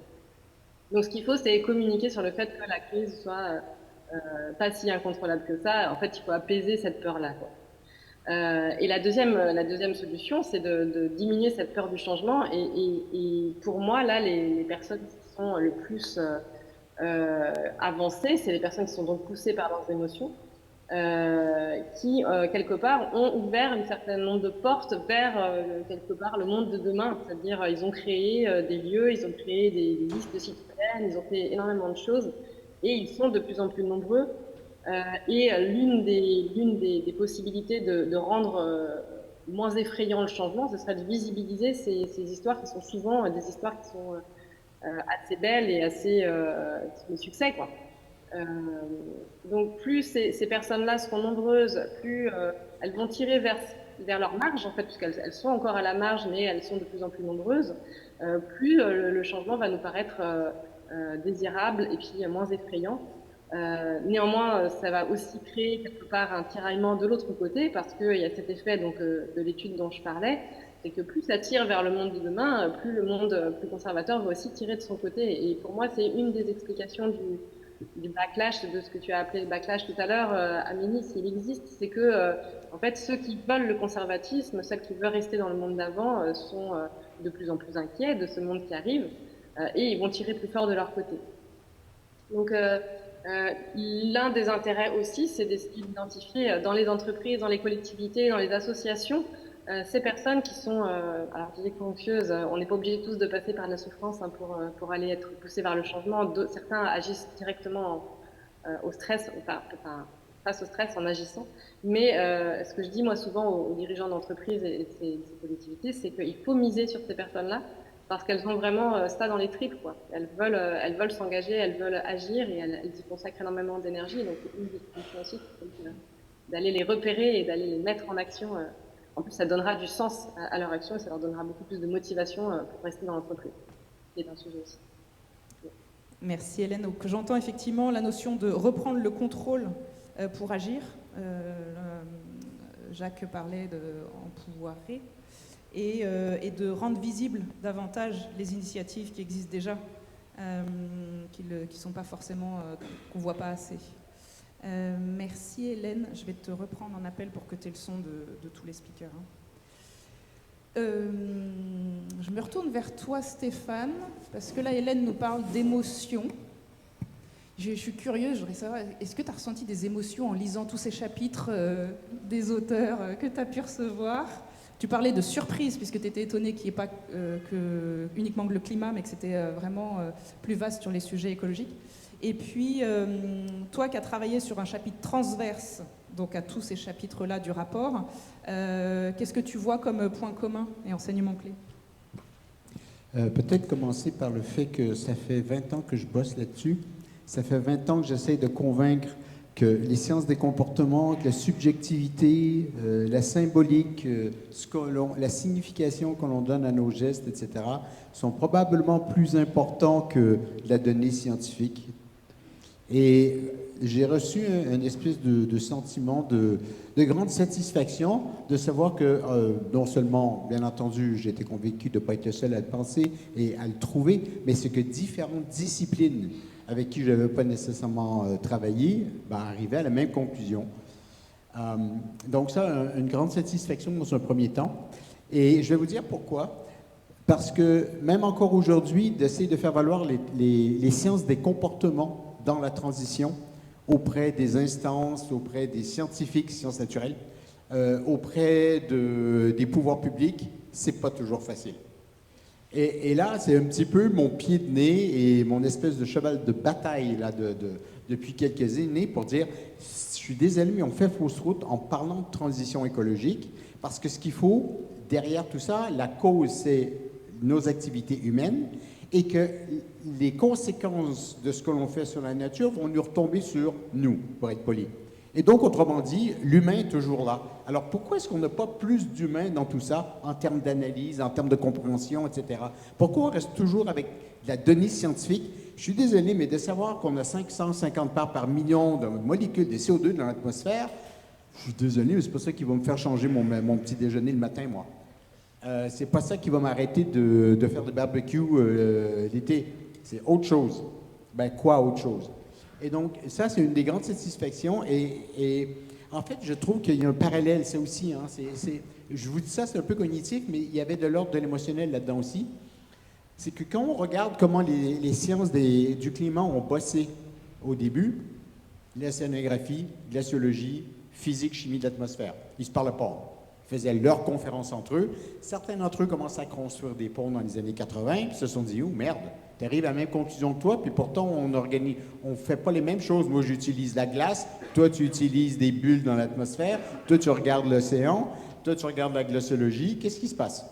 Donc ce qu'il faut, c'est communiquer sur le fait que la crise soit pas si incontrôlable que ça. En fait, il faut apaiser cette peur-là, quoi. Et la deuxième solution, c'est de diminuer cette peur du changement. Et pour moi, là, les personnes qui sont le plus avancées, c'est les personnes qui sont donc poussées par leurs émotions, qui, quelque part, ont ouvert un certain nombre de portes vers, quelque part, le monde de demain. C'est-à-dire, ils ont créé des lieux, ils ont créé des listes citoyennes, ils ont fait énormément de choses, et ils sont de plus en plus nombreux. Et l'une des possibilités de rendre moins effrayant le changement, ce serait de visibiliser ces histoires qui sont souvent des histoires qui sont assez belles et assez de succès, quoi. Donc plus ces personnes-là seront nombreuses, plus elles vont tirer vers leur marge, en fait, puisqu'elles sont encore à la marge, mais elles sont de plus en plus nombreuses, plus le changement va nous paraître désirable et puis moins effrayant. Néanmoins, ça va aussi créer quelque part un tiraillement de l'autre côté, parce qu'il y a cet effet donc, de l'étude dont je parlais, c'est que plus ça tire vers le monde de demain, plus le monde plus conservateur va aussi tirer de son côté. Et pour moi, c'est une des explications du backlash, de ce que tu as appelé le backlash tout à l'heure, Amélie, s'il existe, c'est que en fait, ceux qui veulent le conservatisme, ceux qui veulent rester dans le monde d'avant, sont de plus en plus inquiets de ce monde qui arrive, et ils vont tirer plus fort de leur côté. Donc, l'un des intérêts aussi, c'est d'identifier dans les entreprises, dans les collectivités, dans les associations, ces personnes qui sont, alors je dis éco-anxieuses, on n'est pas obligé tous de passer par la souffrance pour aller être poussés vers le changement. Certains agissent directement au stress, face au stress en agissant. Mais ce que je dis moi souvent aux dirigeants d'entreprises et de ces collectivités, c'est qu'il faut miser sur ces personnes-là, parce qu'elles ont vraiment ça dans les tripes, quoi. Elles veulent s'engager, elles veulent agir, et elles y consacrent énormément d'énergie. Donc une des solutions aussi, c'est d'aller les repérer et d'aller les mettre en action. En plus, ça donnera du sens à leur action et ça leur donnera beaucoup plus de motivation pour rester dans l'entreprise. C'est un sujet aussi. Merci Hélène. Donc, j'entends effectivement la notion de reprendre le contrôle pour agir. Jacques parlait d'empouvoirer. Et de rendre visibles davantage les initiatives qui existent déjà, qui ne sont pas forcément, qu'on ne voit pas assez. Merci Hélène, je vais te reprendre en appel pour que tu aies le son de tous les speakers. Je me retourne vers toi Stéphane, parce que là Hélène nous parle d'émotions. Je suis curieuse, je voudrais savoir, est-ce que tu as ressenti des émotions en lisant tous ces chapitres des auteurs que tu as pu recevoir ? Tu parlais de surprise, puisque tu étais étonné qu'il n'y ait pas uniquement que le climat, mais que c'était vraiment plus vaste sur les sujets écologiques. Et puis, toi qui as travaillé sur un chapitre transverse, donc à tous ces chapitres-là du rapport, qu'est-ce que tu vois comme point commun et enseignement clé ? Peut-être commencer par le fait que ça fait 20 ans que je bosse là-dessus. Ça fait 20 ans que j'essaie de convaincre que les sciences des comportements, que la subjectivité, la symbolique, la signification que l'on donne à nos gestes, etc., sont probablement plus importants que la donnée scientifique. Et j'ai reçu une espèce de sentiment de grande satisfaction de savoir que non seulement, bien entendu, j'étais convaincu de ne pas être le seul à le penser et à le trouver, mais c'est que différentes disciplines avec qui je n'avais pas nécessairement travaillé arrivaient à la même conclusion. Donc ça, une grande satisfaction dans un premier temps. Et je vais vous dire pourquoi. Parce que même encore aujourd'hui, d'essayer de faire valoir les sciences des comportements dans la transition auprès des instances, auprès des scientifiques, sciences naturelles, auprès des pouvoirs publics, c'est pas toujours facile. Et là, c'est un petit peu mon pied de nez et mon espèce de cheval de bataille là, depuis quelques années pour dire, je suis désolé, mais on fait fausse route en parlant de transition écologique, parce que ce qu'il faut, derrière tout ça, la cause, c'est nos activités humaines, et que les conséquences de ce que l'on fait sur la nature vont nous retomber sur nous, pour être poli. Et donc, autrement dit, l'humain est toujours là. Alors, pourquoi est-ce qu'on n'a pas plus d'humain dans tout ça, en termes d'analyse, en termes de compréhension, etc.? Pourquoi on reste toujours avec de la donnée scientifique? Je suis désolé, mais de savoir qu'on a 550 parts par million de molécules de CO2 dans l'atmosphère, je suis désolé, mais c'est pas ça qui va me faire changer mon petit déjeuner le matin, moi. C'est pas ça qui va m'arrêter de faire du barbecue l'été. C'est autre chose. Ben, quoi autre chose? Et donc, ça, c'est une des grandes satisfactions. Et en fait, je trouve qu'il y a un parallèle, ça aussi. Hein, je vous dis ça, c'est un peu cognitif, mais il y avait de l'ordre de l'émotionnel là-dedans aussi. C'est que quand on regarde comment les sciences du climat ont bossé au début, l'océanographie, glaciologie, physique, chimie de l'atmosphère, ils ne se parlaient pas. Ils faisaient leurs conférences entre eux. Certains d'entre eux commençaient à construire des ponts dans les années 80, puis se sont dit, oh merde, tu arrives à la même conclusion que toi, puis pourtant on ne fait pas les mêmes choses. Moi, j'utilise la glace, toi, tu utilises des bulles dans l'atmosphère, toi, tu regardes l'océan, toi, tu regardes la glaciologie. Qu'est-ce qui se passe?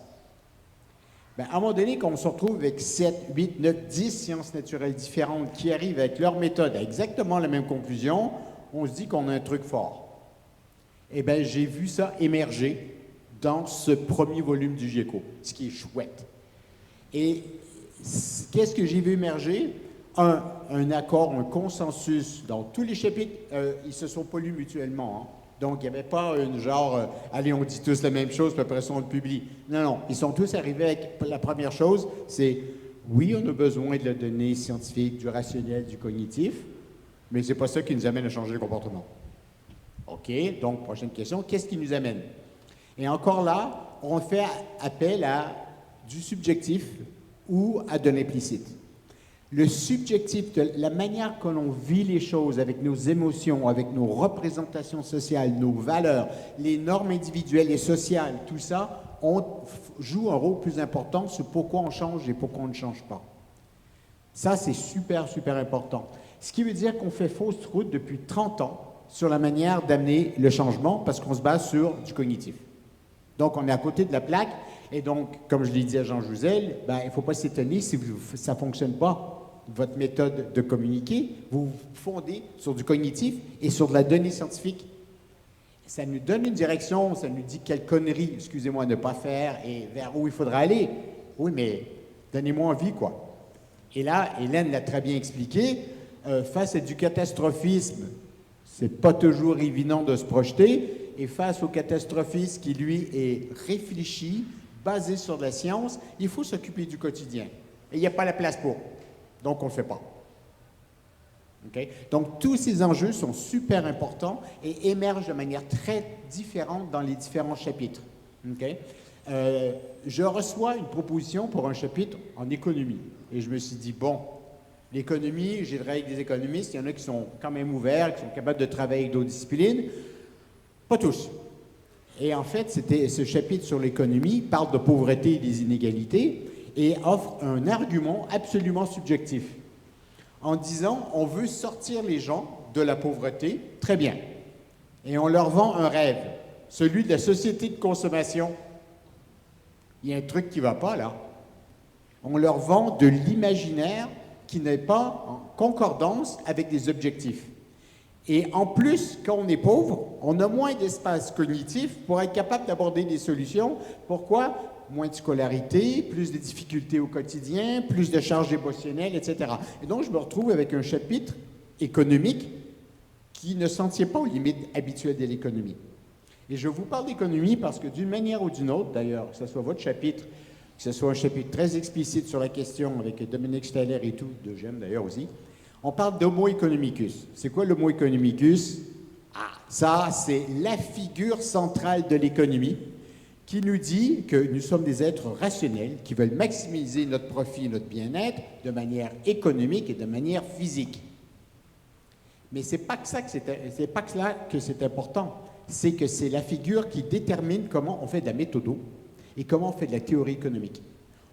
Bien, à un moment donné, quand on se retrouve avec 7, 8, 9, 10 sciences naturelles différentes qui arrivent avec leur méthode à exactement la même conclusion, on se dit qu'on a un truc fort. Eh bien, j'ai vu ça émerger dans ce premier volume du GIECO, ce qui est chouette. Et qu'est-ce que j'ai vu émerger? Un accord, un consensus dans tous les chapitres. Ils ne se sont pas lus mutuellement. Hein. Donc, il n'y avait pas une genre, allez, on dit tous la même chose, puis après ça, on le publie. Non, non. Ils sont tous arrivés avec la première chose, c'est, oui, on a besoin de la donnée scientifique, du rationnel, du cognitif, mais ce n'est pas ça qui nous amène à changer le comportement. OK, donc, prochaine question, qu'est-ce qui nous amène? Et encore là, on fait appel à du subjectif ou à de l'implicite. Le subjectif, la manière que l'on vit les choses avec nos émotions, avec nos représentations sociales, nos valeurs, les normes individuelles et sociales, tout ça, on joue un rôle plus important sur pourquoi on change et pourquoi on ne change pas. Ça, c'est super, super important. Ce qui veut dire qu'on fait fausse route depuis 30 ans sur la manière d'amener le changement parce qu'on se base sur du cognitif. Donc, on est à côté de la plaque et donc, comme je l'ai dit à Jean Jouzel, il ne faut pas s'étonner si ça ne fonctionne pas. Votre méthode de communiquer, vous vous fondez sur du cognitif et sur de la donnée scientifique. Ça nous donne une direction, ça nous dit quelle connerie, excusez-moi, ne pas faire et vers où il faudra aller. Oui, mais donnez-moi envie, quoi. Et là, Hélène l'a très bien expliqué, face à du catastrophisme, c'est pas toujours évident de se projeter, et face au catastrophisme qui, lui, est réfléchi, basé sur de la science, il faut s'occuper du quotidien. Et il n'y a pas la place pour. Donc, on ne le fait pas. Okay? Donc, tous ces enjeux sont super importants et émergent de manière très différente dans les différents chapitres. Okay? Je reçois une proposition pour un chapitre en économie. Et je me suis dit, bon, l'économie, j'ai travaillé avec des économistes, il y en a qui sont quand même ouverts, qui sont capables de travailler avec d'autres disciplines. Pas tous. Et en fait, ce chapitre sur l'économie parle de pauvreté et des inégalités et offre un argument absolument subjectif. En disant, on veut sortir les gens de la pauvreté, très bien. Et on leur vend un rêve, celui de la société de consommation. Il y a un truc qui ne va pas, là. On leur vend de l'imaginaire qui n'est pas en concordance avec des objectifs. Et en plus, quand on est pauvre, on a moins d'espace cognitif pour être capable d'aborder des solutions. Pourquoi? Moins de scolarité, plus de difficultés au quotidien, plus de charges émotionnelles, etc. Et donc, je me retrouve avec un chapitre économique qui ne s'en tient pas aux limites habituelles de l'économie. Et je vous parle d'économie parce que d'une manière ou d'une autre, d'ailleurs, que ce soit votre chapitre, que ce soit un chapitre très explicite sur la question avec Dominique Steller et tout, de GEM d'ailleurs aussi, on parle d'homo economicus. C'est quoi l'homo economicus? Ah, ça, c'est la figure centrale de l'économie qui nous dit que nous sommes des êtres rationnels qui veulent maximiser notre profit et notre bien-être de manière économique et de manière physique. Mais c'est pas que c'est important. C'est que c'est la figure qui détermine comment on fait de la méthodo et comment on fait de la théorie économique.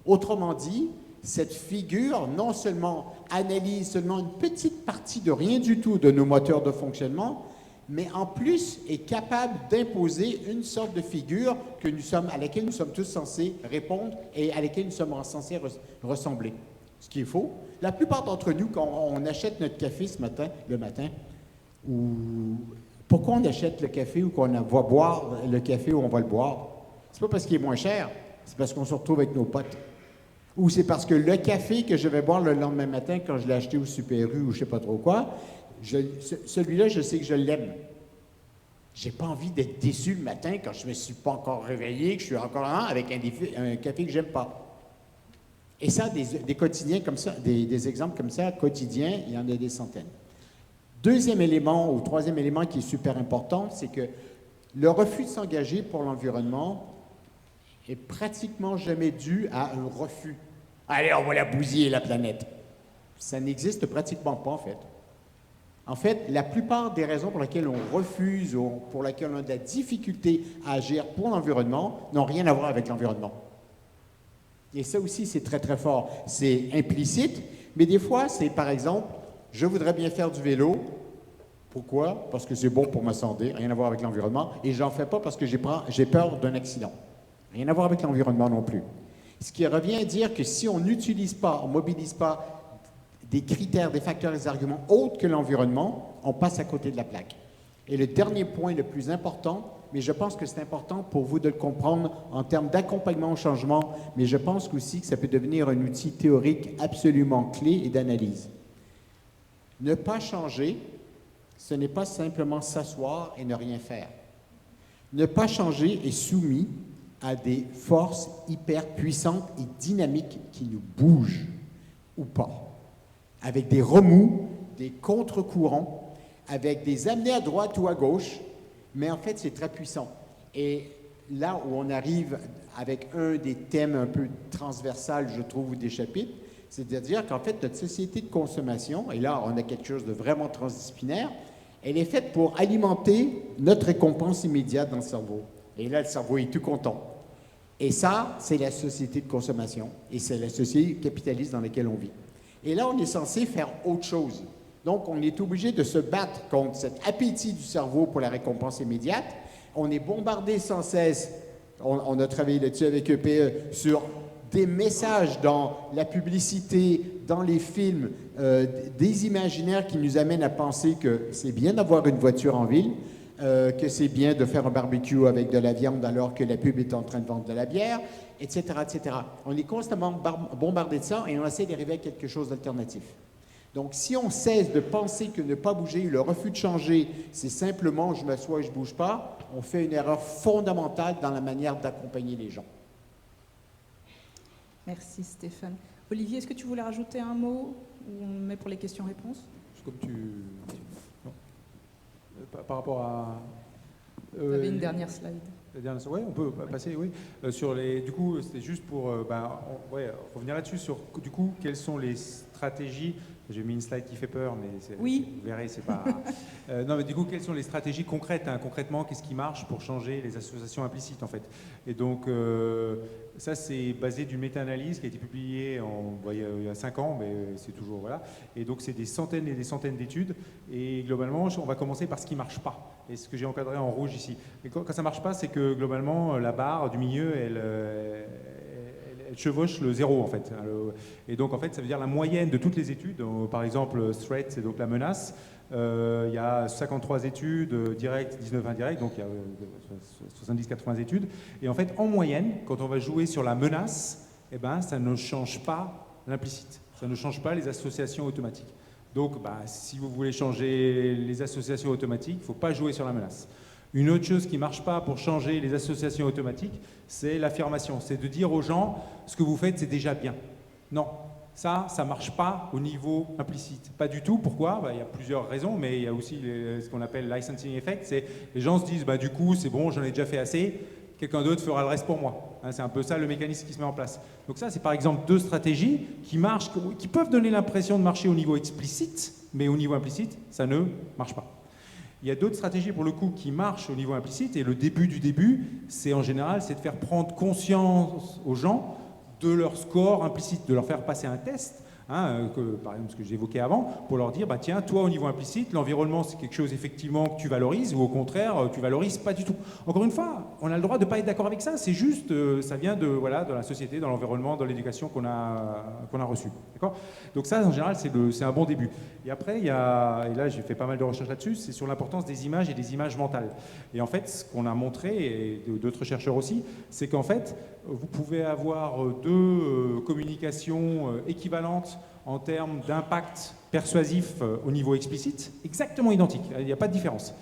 Autrement dit, cette figure non seulement analyse seulement une petite partie de rien du tout de nos moteurs de fonctionnement, mais en plus est capable d'imposer une sorte de figure à laquelle nous sommes tous censés répondre et à laquelle nous sommes censés ressembler. Ce qui est faux. La plupart d'entre nous, quand on achète notre café le matin, pourquoi on achète le café ou qu'on va boire le café ou on va le boire? C'est pas parce qu'il est moins cher, c'est parce qu'on se retrouve avec nos potes. Ou c'est parce que le café que je vais boire le lendemain matin quand je l'ai acheté au Super U ou je sais pas trop quoi, celui-là, je sais que je l'aime. J'ai pas envie d'être déçu le matin quand je me suis pas encore réveillé, que je suis encore là avec un café que j'aime pas. Et ça, des quotidiens comme ça, des exemples comme ça, quotidiens, il y en a des centaines. Deuxième élément ou troisième élément qui est super important, c'est que le refus de s'engager pour l'environnement est pratiquement jamais dû à un refus. Allez, on va la bousiller, la planète. Ça n'existe pratiquement pas, en fait. En fait, la plupart des raisons pour lesquelles on refuse ou pour lesquelles on a de la difficulté à agir pour l'environnement n'ont rien à voir avec l'environnement. Et ça aussi, c'est très, très fort. C'est implicite, mais des fois, c'est par exemple, je voudrais bien faire du vélo. Pourquoi? Parce que c'est bon pour ma santé, rien à voir avec l'environnement. Et j'en fais pas parce que j'ai peur d'un accident. Rien à voir avec l'environnement non plus. Ce qui revient à dire que si on n'utilise pas, on ne mobilise pas des critères, des facteurs et des arguments autres que l'environnement, on passe à côté de la plaque. Et le dernier point le plus important, mais je pense que c'est important pour vous de le comprendre en termes d'accompagnement au changement, mais je pense aussi que ça peut devenir un outil théorique absolument clé et d'analyse. Ne pas changer, ce n'est pas simplement s'asseoir et ne rien faire. Ne pas changer est soumis à des forces hyper puissantes et dynamiques qui nous bougent ou pas, avec des remous, des contre-courants, avec des amenés à droite ou à gauche, mais en fait, c'est très puissant. Et là où on arrive avec un des thèmes un peu transversal, je trouve, des chapitres, c'est-à-dire qu'en fait, notre société de consommation, et là, on a quelque chose de vraiment transdisciplinaire, elle est faite pour alimenter notre récompense immédiate dans le cerveau. Et là, le cerveau est tout content. Et ça, c'est la société de consommation. Et c'est la société capitaliste dans laquelle on vit. Et là, on est censé faire autre chose. Donc, on est obligé de se battre contre cet appétit du cerveau pour la récompense immédiate. On est bombardé sans cesse, on a travaillé là-dessus avec EPE, sur des messages dans la publicité, dans les films, des imaginaires qui nous amènent à penser que c'est bien d'avoir une voiture en ville, que c'est bien de faire un barbecue avec de la viande alors que la pub est en train de vendre de la bière, etc., etc. On est constamment bombardé de ça et on essaie d'arriver à quelque chose d'alternatif. Donc, si on cesse de penser que ne pas bouger, le refus de changer, c'est simplement je m'assois et je ne bouge pas, on fait une erreur fondamentale dans la manière d'accompagner les gens. Merci Stéphane. Olivier, est-ce que tu voulais rajouter un mot ou on met pour les questions-réponses? Comme tu... Non. Par rapport à... Vous avez une dernière slide. Oui, on peut passer, oui. Du coup, c'était juste pour revenir là-dessus sur, du coup, quelles sont les stratégies. J'ai mis une slide qui fait peur, mais oui. Vous verrez, c'est pas... non, mais du coup, quelles sont les stratégies concrètes, hein, concrètement, qu'est-ce qui marche pour changer les associations implicites, en fait? Et donc, ça, c'est basé d'une méta-analyse qui a été publiée il y a 5 ans, mais c'est toujours... Voilà. Et donc, c'est des centaines et des centaines d'études. Et globalement, on va commencer par ce qui ne marche pas. Et ce que j'ai encadré en rouge ici. Et quand ça ne marche pas, c'est que globalement, la barre du milieu, elle chevauche le zéro, en fait. Et donc, en fait, ça veut dire la moyenne de toutes les études. Par exemple, threat, c'est donc la menace. Il y a 53 études directes, 19 indirectes, donc il y a 70-80 études. Et en fait, en moyenne, quand on va jouer sur la menace, eh ben, ça ne change pas l'implicite. Ça ne change pas les associations automatiques. Donc, si vous voulez changer les associations automatiques, il ne faut pas jouer sur la menace. Une autre chose qui ne marche pas pour changer les associations automatiques, c'est l'affirmation. C'est de dire aux gens, ce que vous faites, c'est déjà bien. Non, ça ne marche pas au niveau implicite. Pas du tout. Pourquoi? Il y a plusieurs raisons, mais il y a aussi ce qu'on appelle licensing effect. C'est les gens se disent, du coup, c'est bon, j'en ai déjà fait assez, quelqu'un d'autre fera le reste pour moi. C'est un peu ça le mécanisme qui se met en place. Donc ça, c'est par exemple 2 stratégies qui marchent, qui peuvent donner l'impression de marcher au niveau explicite, mais au niveau implicite, ça ne marche pas. Il y a d'autres stratégies pour le coup qui marchent au niveau implicite, et le début du début, c'est en général, c'est de faire prendre conscience aux gens de leur score implicite, de leur faire passer un test, par exemple ce que j'évoquais avant, pour leur dire, tiens, toi au niveau implicite, l'environnement c'est quelque chose effectivement que tu valorises, ou au contraire, tu valorises pas du tout. Encore une fois, on a le droit de ne pas être d'accord avec ça, c'est juste, ça vient de la société, dans l'environnement, dans l'éducation qu'on a reçue. D'accord ? Donc ça, en général, c'est un bon début. Et après, et là j'ai fait pas mal de recherches là-dessus, c'est sur l'importance des images et des images mentales. Et en fait, ce qu'on a montré, et d'autres chercheurs aussi, c'est qu'en fait, vous pouvez avoir 2 communications équivalentes en termes d'impact persuasif au niveau explicite, exactement identiques, il n'y a pas de différence.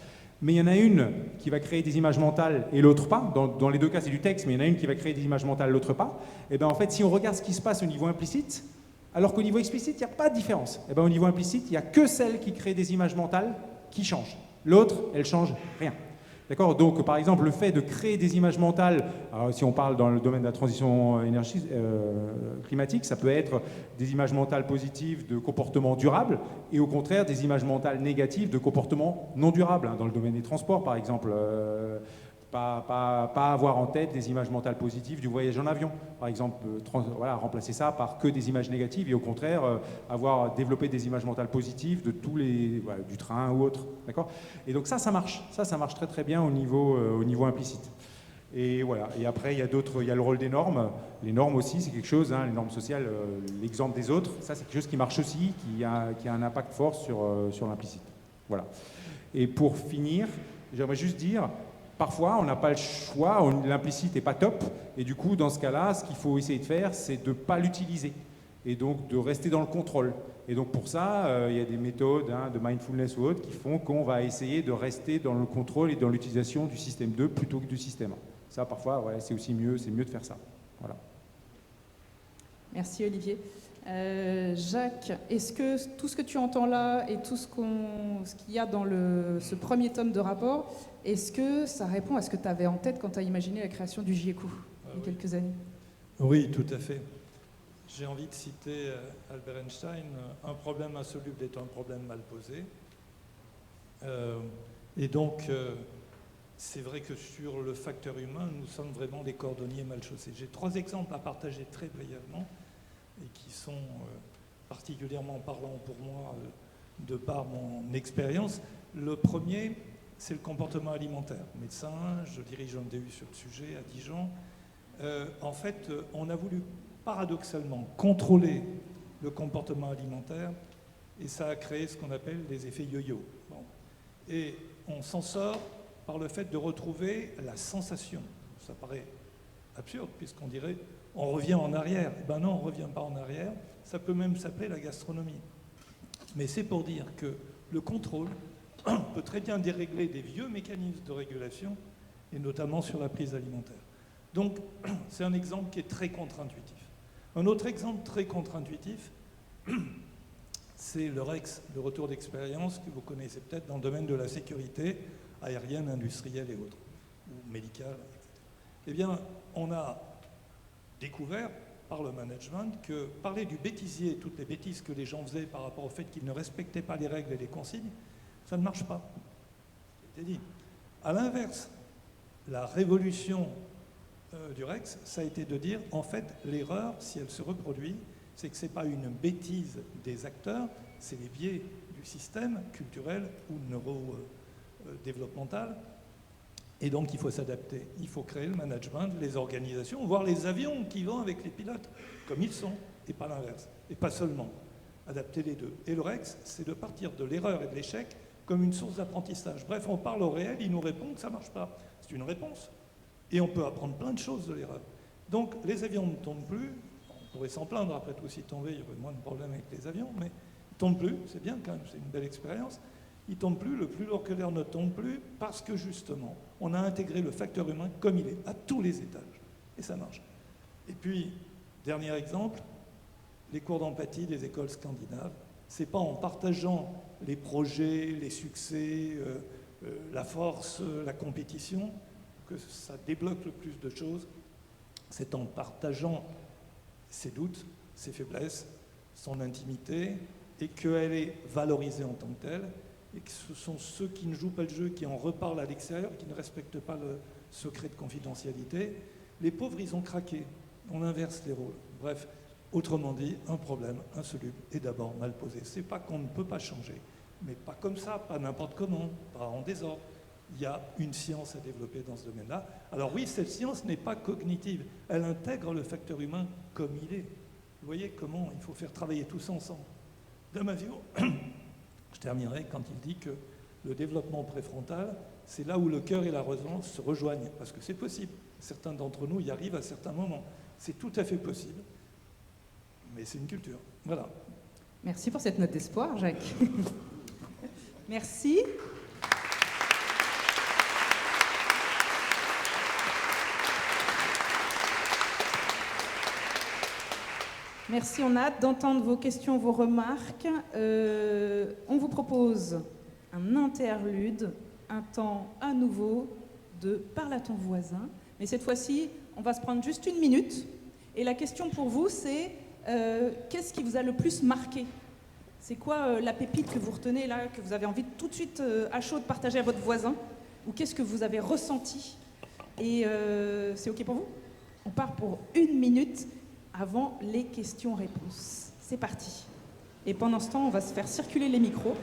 Mais il y en a une qui va créer des images mentales et l'autre pas. Dans les 2 cas, c'est du texte, mais il y en a une qui va créer des images mentales, l'autre pas. Et bien en fait, si on regarde ce qui se passe au niveau implicite, alors qu'au niveau explicite, il n'y a pas de différence. Et bien au niveau implicite, il n'y a que celle qui crée des images mentales qui change. L'autre, elle ne change rien. D'accord ? Donc, par exemple, le fait de créer des images mentales, alors, si on parle dans le domaine de la transition climatique, ça peut être des images mentales positives de comportement durable et au contraire des images mentales négatives de comportement non durable. Dans le domaine des transports, par exemple, pas avoir en tête des images mentales positives du voyage en avion. Par exemple, remplacer ça par que des images négatives et au contraire avoir développé des images mentales positives de tous du train ou autre. D'accord ? Et donc ça marche. Ça marche très très bien au niveau implicite. Et voilà. Et après, il y a le rôle des normes. Les normes aussi, c'est quelque chose, les normes sociales, l'exemple des autres, ça c'est quelque chose qui marche aussi, qui a un impact fort sur l'implicite. Voilà. Et pour finir, j'aimerais juste dire, parfois, on n'a pas le choix, l'implicite n'est pas top, et du coup, dans ce cas-là, ce qu'il faut essayer de faire, c'est de ne pas l'utiliser, et donc de rester dans le contrôle. Et donc pour ça, il y a des méthodes de mindfulness ou autres qui font qu'on va essayer de rester dans le contrôle et dans l'utilisation du système 2 plutôt que du système 1. Ça, parfois, c'est aussi mieux, c'est mieux de faire ça. Voilà. Merci Olivier. Jacques, est-ce que tout ce que tu entends là et tout ce qu'il y a dans ce premier tome de rapport, est-ce que ça répond à ce que tu avais en tête quand tu as imaginé la création du GIECO il y a quelques années? Oui, tout à fait. J'ai envie de citer Albert Einstein, un problème insoluble est un problème mal posé. Et donc, c'est vrai que sur le facteur humain, nous sommes vraiment des cordonniers mal chaussés. J'ai 3 exemples à partager très brièvement et qui sont particulièrement parlants pour moi de par mon expérience. Le premier, c'est le comportement alimentaire. Médecin, je dirige un DU sur le sujet à Dijon. En fait, on a voulu paradoxalement contrôler le comportement alimentaire et ça a créé ce qu'on appelle des effets yo-yo. Bon. Et on s'en sort par le fait de retrouver la sensation. Ça paraît absurde puisqu'on dirait on revient en arrière. Ben non, on ne revient pas en arrière. Ça peut même s'appeler la gastronomie. Mais c'est pour dire que le contrôle peut très bien dérégler des vieux mécanismes de régulation, et notamment sur la prise alimentaire. Donc, c'est un exemple qui est très contre-intuitif. Un autre exemple très contre-intuitif, c'est le REX, le retour d'expérience que vous connaissez peut-être dans le domaine de la sécurité aérienne, industrielle et autres, ou médicale, etc. Eh bien, on a découvert par le management que parler du bêtisier, toutes les bêtises que les gens faisaient par rapport au fait qu'ils ne respectaient pas les règles et les consignes, ça ne marche pas. C'était dit. À l'inverse, la révolution du REX, ça a été de dire, en fait, l'erreur, si elle se reproduit, c'est que ce n'est pas une bêtise des acteurs, c'est les biais du système culturel ou neuro-développemental. Et donc, il faut s'adapter. Il faut créer le management, les organisations, voire les avions qui vont avec les pilotes, comme ils sont, et pas l'inverse. Et pas seulement. Adapter les deux. Et le REX, c'est de partir de l'erreur et de l'échec comme une source d'apprentissage. Bref, on parle au réel, ils nous répondent que ça ne marche pas. C'est une réponse. Et on peut apprendre plein de choses de l'erreur. Donc, les avions ne tombent plus. On pourrait s'en plaindre, après tout, s'ils tombaient, il y aurait moins de problèmes avec les avions, mais tombe plus, c'est bien quand même, c'est une belle expérience. Il tombe plus, le plus lourd que l'air ne tombe plus, parce que justement, on a intégré le facteur humain comme il est, à tous les étages. Et ça marche. Et puis, dernier exemple, les cours d'empathie des écoles scandinaves. C'est pas en partageant les projets, les succès, la force, la compétition, que ça débloque le plus de choses. C'est en partageant ses doutes, ses faiblesses, son intimité, et qu'elle est valorisée en tant que telle, et que ce sont ceux qui ne jouent pas le jeu, qui en reparlent à l'extérieur, qui ne respectent pas le secret de confidentialité. Les pauvres, ils ont craqué. On inverse les rôles. Bref, autrement dit, un problème insoluble est d'abord mal posé. C'est pas qu'on ne peut pas changer, mais pas comme ça, pas n'importe comment, pas en désordre. Il y a une science à développer dans ce domaine-là. Alors oui, cette science n'est pas cognitive. Elle intègre le facteur humain comme il est. Vous voyez comment il faut faire travailler tous ensemble. Damasio, je terminerai quand il dit que le développement préfrontal, c'est là où le cœur et la raison se rejoignent, parce que c'est possible. Certains d'entre nous y arrivent à certains moments. C'est tout à fait possible, mais c'est une culture. Voilà. Merci pour cette note d'espoir, Jacques. Merci. Merci, on a hâte d'entendre vos questions, vos remarques. On vous propose un interlude, un temps à nouveau de Parle à ton voisin. Mais cette fois-ci, on va se prendre juste 1 minute. Et la question pour vous, c'est qu'est-ce qui vous a le plus marqué? C'est quoi la pépite que vous retenez là, que vous avez envie de tout de suite à chaud de partager à votre voisin? Ou qu'est-ce que vous avez ressenti? Et c'est OK pour vous? On part pour 1 minute avant les questions-réponses. C'est parti. Et pendant ce temps, on va se faire circuler les micros.